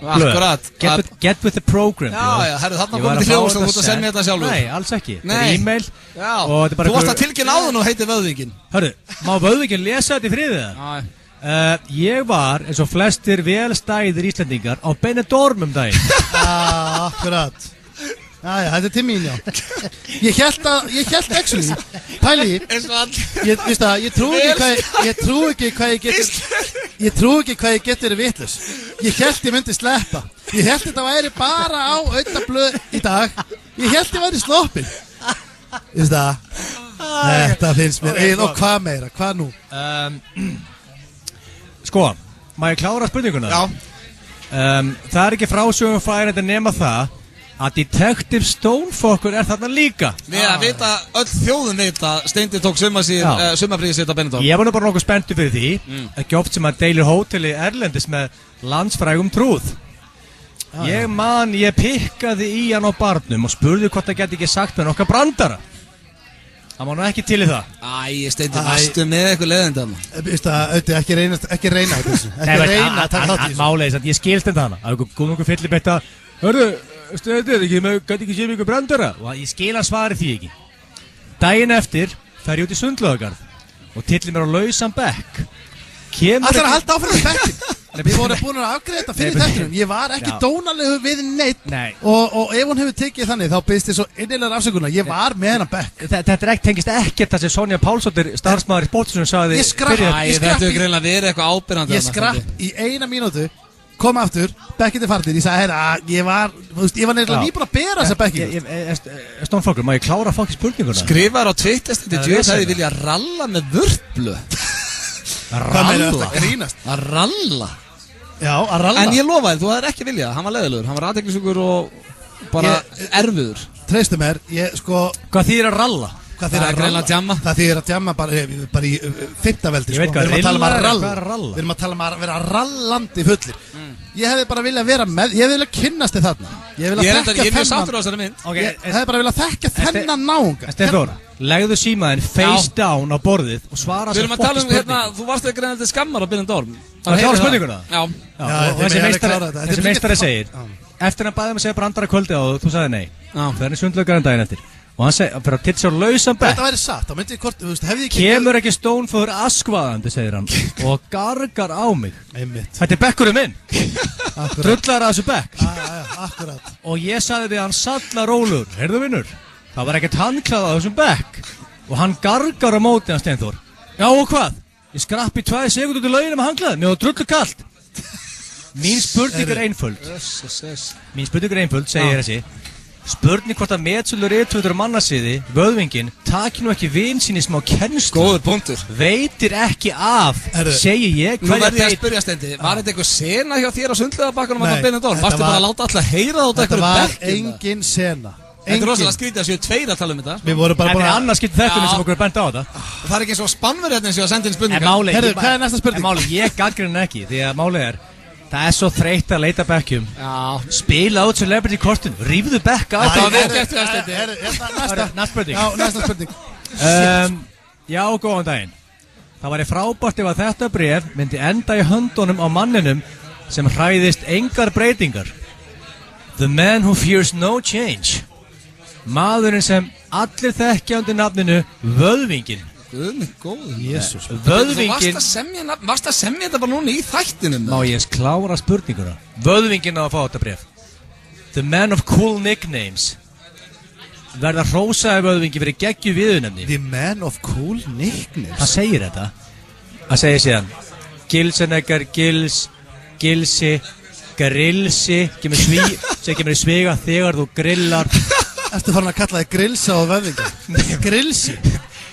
A: Akkurat.
C: Get with the program.
A: Já, herru, þarna komið til hljós og þú ert að senda mér þetta sjálfur.
C: Nei, alls ekki. Þetta er e-mail.
A: Já, þú varst að tilkynna áðan og heitir vöðvingin.
C: Hörru, má vöðvingin lesa þetta í friðið það? Já. Ég var, eins og flestir velstæðir Íslendingar, á Benidorm daginn.
B: Akkurat. Já, þetta er til mín, já. Ég held actually, pæli, ég trú ekki hvað ég getur vitlaus. Ég held ég myndi sleppa. Ég held þetta væri bara á auðnablöð í dag. Ég held ég væri sloppin. Þetta finnst mér, og hvað meira, hvað nú?
C: Sko, má ég klára spurninguna?
A: Já.
C: Það er ekki frásögum færandi nema það að Detective Stonefucker er þarna líka.
A: Við að vita, öll þjóðin vita, Steindi tók sumarfríði sitt á Benidorm.
C: Ég var nú bara nokkuð spenntur fyrir því, ekki oft sem að deilir hóteli erlendis með landsfrægum trúð. Ég pikkaði í hann á barnum og spurði hvort það geti ekki sagt með nokkað brandara. Það má nú ekki til í það.
A: Steindi, varstu með eitthvað leiðindan?
B: Ekki reyna þessu. Ekki reyna að taka þátt í þessu.
C: Málega, ég skilst þetta hana. Það er nokkuð fyllibetta. Hörru, Steindi, gæti ekki séð mig ykkur brandara? Og ég skil að svari því ekki. Daginn eftir fer ég út í Sundlaugargarð og tillir mér á lausan bekk.
B: Ætlar að halda áfram í bekkin? Við vorum búin að afgreiða þetta fyrir þettunum. Ég var ekki dónalegu við neitt. Og ef hún hefur tekið þannig, þá byrðist þið svo innilegar afsökunar. Ég var með hennar bekk.
C: Þetta tengist ekkert það sem Sonja Pálsdóttir, starfsmaður í Sportsunum, sagði.
B: Ég skrapp í 1 mínútu, kom aftur, bekkið er farnir. Ég sagði, ég var nefnilega nýbúin að bera þessa bekkið.
C: Stónfólkur, má ég klára fólki spurninguna?
A: Skrifar á Twitter það þið vilja ralla með vörplu. Ralla? Já, að ralla. En ég lofaði, þú hafðir ekki viljað, hann var leiðilegur, hann var athyglisjúkur og bara erfiður.
B: Treystu mér,
C: Hvað þýðir að ralla?
B: Það þýðir að djamma bara í 5. veldi.
C: Ég veit hvað
B: Við erum
C: ralla.
B: Við erum að tala um að vera rallandi fullir. Ég hefði bara viljað vera með, ég hefði viljað kynnast þið þarna. Ég
A: er mjög sáttur á þessari mynd.
B: Ég hefði bara viljað þekka þennan náunga.
C: Stefán, legðu símaðinn face down á borðið og svara
A: svo fokki spurningu. Þú varst ekki greinlega til skammar á Byrjum Dorm.
C: Það er klára spurninguna?
A: Já.
C: Þessi meistari segir, eftir hann bæði að segja brandara kvöldi á þú sagði nei. Það er sundlaugarinn daginn eftir. Og hann segir, fyrir að titta sér lausan bekk.
B: Þetta væri satt, þá myndi ég hvort, hefði ég ekki...
C: Kemur ekki Stónfóður askvaðandi, segir hann, og gargar á mig. Þetta er bekkurinn minn. Drullar að þessu bekk.
B: Akkurat.
C: Og ég sagði við hann salla rólur, heyrðu vinnur, það var ekkert handklað á þessum bekk. Og hann gargar á móti hann Steinþór. Já og hvað? Ég skrappi 2 sekúndur út í laugina með handklaðið, mér var drullu kalt. Mín spurning er einföld, segir þessi. Spurning hvort að metsölur rithöfundur mannasiði, vöðvingin, taki nú ekki vin sín í smá kennslu.
A: Góður punktur.
C: Veitir ekki af, segi ég.
A: Nú verði ég að spyrja Steindi, var þetta eitthvað sena hjá þér á sundlaugarbakkanum að Byrjum Dorm? Varstu bara að láta alla heyra þetta eitthvað
B: bekkina? Þetta var engin sena.
A: Þetta er rosalega skrítið að séu 2 að tala um þetta.
B: Við vorum bara
C: búin að annars skipti þettunum sem okkur er bent á þetta.
A: Það er ekki eins og spannverið eins og að senda inn spurningar.
B: Herðu, hvað er næsta spurning?
C: Máli, ég gagnrýni ekki, því að málið er það er svo þreytt að leita bekkjum. Spila út celebrity kortin, rífðu bekka á
A: það. Það er eftir það.
B: Næsta spurning. Já, næsta spurning.
C: Já, góðan daginn. Það væri frábært ef að þetta bréf myndi enda í höndunum á manninum sem hræðist engar breytingar. The man who fears no change. Maðurinn sem allir þekkja undir nafninu Vöðvingin.
A: Góður
B: Jesús.
C: Vöðvingin.
A: Þú varst að semja þetta bara núna í þættinum.
C: Má ég klára spurninguna? Vöðvingin á að fá þetta bréf. The man of cool nicknames. Verða hrósaði Vöðvingin fyrir geggju viðunefni.
B: The man of cool nicknames.
C: Hann segir þetta. Hann segir síðan Gilseneggar, Gilsi, Grilsi, kemur í sviga þegar þú grillar.
B: Ertu farin að kalla þig Grilsa og Vöðvingin? Grilsi?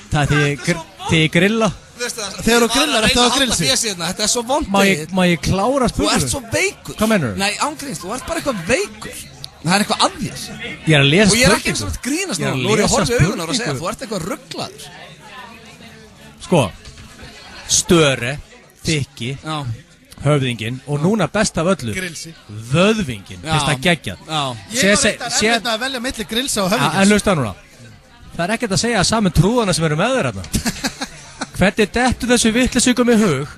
C: Það er því ég grilla.
B: Þegar þú grillar, ertu á grillsi?
A: Þetta er svo vond.
C: Má ég klára spurningu?
A: Þú ert svo veikur.
C: Hvað mennur?
A: Nei, ángríns, þú ert bara eitthvað veikur. Það er eitthvað að þér.
C: Ég er að lesa spurningu.
A: Og ég er ekki eins og þetta grínast nú. Nú er ég að horfa í augunar og segja, þú ert eitthvað rugglaður.
C: Sko, Störe, Þykki, Höfðingin og núna best af öllu Vöðvingin, fyrst að geggjað.
B: Ég veit að velja milli Grilsa og Höfðingins.
C: En hlusta núna. Það er ekkert að segja saman trúðana sem eru með þér hérna. Hvernig dettur þessu vitleysingur með hug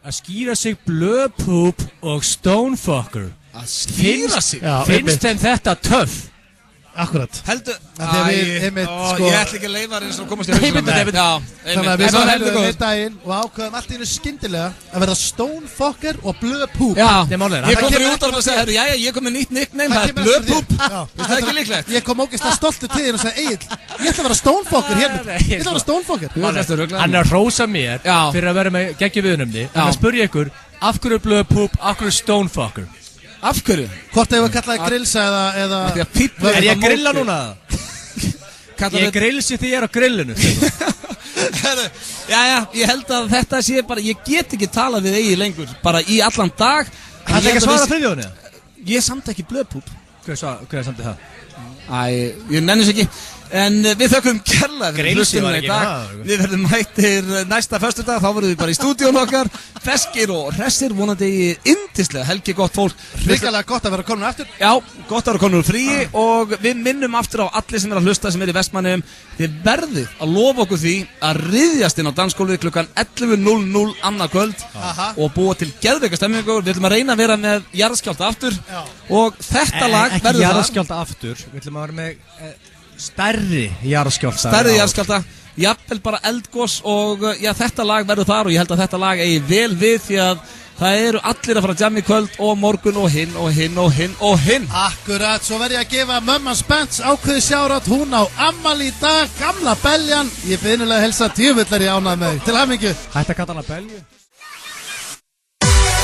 C: að skýra sig blöðpúp og stonefucker?
A: Að skýra sig?
C: Finnst þeim þetta töff?
B: Akkurat.
A: Heldur
B: Ég
A: ætla ekki að leifa eins og komast í hausuna.
B: Þannig að við svo heldum við daginn og ákveðum allt í hennu skyndilega að verða stonefucker og blöðpúp.
A: Ég kom fyrir út á það að segja, jæja, ég kom með nýtt nickname, það er blöðpúp. Það er ekki líklegt.
B: Ég kom ógeðslega stoltur til þín og sagði, Egill, ég ætla að vera stonefucker hérna. Ég ætla að vera stonefucker.
C: Hann er að hrósa mér fyrir að vera með geggju viðunumni. En að spyrja ykkur, af hverju blöðpúp, af hverju stonefucker?
A: Af hverju?
B: Hvort hefur kallaði Grilsa eða...
C: Er ég að grilla núna? Ég grilsi því ég er á grillinu.
A: Jæja, ég held að þetta sé bara, ég get ekki talað við Egil lengur, bara í allan dag.
C: Það er ekki að svara þriðjóðinu?
A: Ég samt ekki blöðpúp.
C: Hver er samt það?
A: Ég nennis ekki. En við þökkum kærlega fyrir hlustunum í dag. Við verðum mættir næsta föstudag. Þá verðum við bara í stúdíun okkar, feskir og hressir, vonandi yndislega helgi gott fólk.
B: Hrikalega gott að vera komin aftur.
A: Já, gott að vera komin úr fríi. Og við minnum aftur á allir sem er að hlusta, sem er í Vestmannaeyjum. Þið verðið að lofa okkur því að ryðjast inn á dansgólfið klukkan 11:00 annað kvöld og búa til geðveika stemmingu. Við ætlum að reyna að vera með jarðskjálfta aftur. Og þetta lag verður það.
C: Ekki jarðskjálfta aftur, við ætlum að vera með stærri jarðskjálfta, jafnvel bara eldgos og já, þetta lag verður þar og ég held að þetta lag eigi vel við því að
A: Það eru allir að fara að jamma í kvöld og morgun og hinn og hinn og hinn og hinn.
B: Akkurat, svo verð ég að gefa mömman Spence ákveði sjárat, hún á afmæli í dag, gamla beljan. Ég byrjulega að helsa djöfullar í ánað með. Til hamingju.
C: Hætt að kalla hana belju.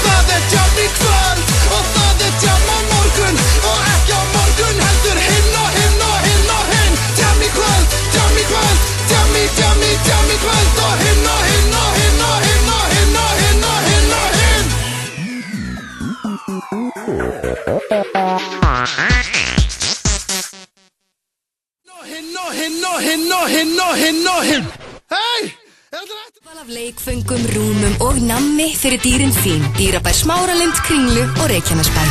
G: Það jam í kvöld og það jam á morgun og ekki á morgun heldur hinn og hinn og hinn og hinn. Jam í kvöld, jam í kvöld, jam í kvöld og hinn og hinn og hinn og hinn og hinn og hinn og hinn og hinn. Hinn. Hei!
M: Val af leikföngum, rúmum og nammi fyrir dýrin þín. Dýrabær Smáralind, Kringlu og Reykjanesbæ.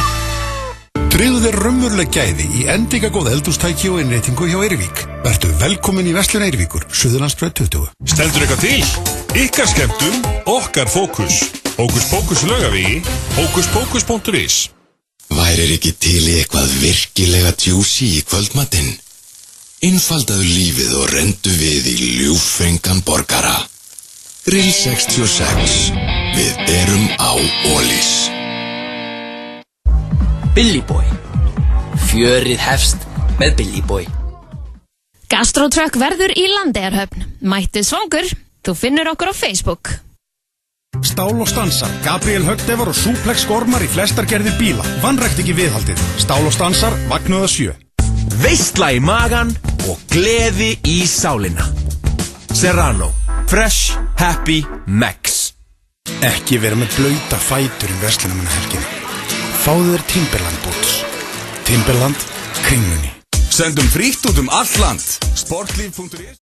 S: Tryggðu þér raunveruleg gæði í endingagóð eldhústæki og innréttingu hjá Eirvík. Vertu velkomin í Verslun Eirvíkur, Suðurlandsbraut 20.
H: Stendur eitthvað til? Ykkar skemmtun, okkar fókus. Hókus Pókus Laugavegi, hókuspókus.is.
I: Værir ekki til í eitthvað virkilega juicy í kvöldmatinn? Einfaldaðu lífið og rendu við í ljúffengan borgara. Grill 66. Við erum á Ólís.
L: Billy Boy. Fjörið hefst með Billy Boy.
T: Gastro Truck verður í Landeyjahöfn. Mættið svangur, þú finnur okkur á Facebook.
O: Stál og stansar, Gabriel Högdefar og Suplex gormar í flestar gerðir bíla. Vanrækt ekki viðhaldið. Stál og stansar, Vagnuða 7.
U: Veistla í magan og gleði í sálina. Serrano. Fresh, happy, max.
O: Ekki vera með blauta fætur í verslunarmannahelginni. Fáðu þér Timberland boots. Timberland, Kringlunni.
H: Sendum frítt út allt land. Sportlíf.is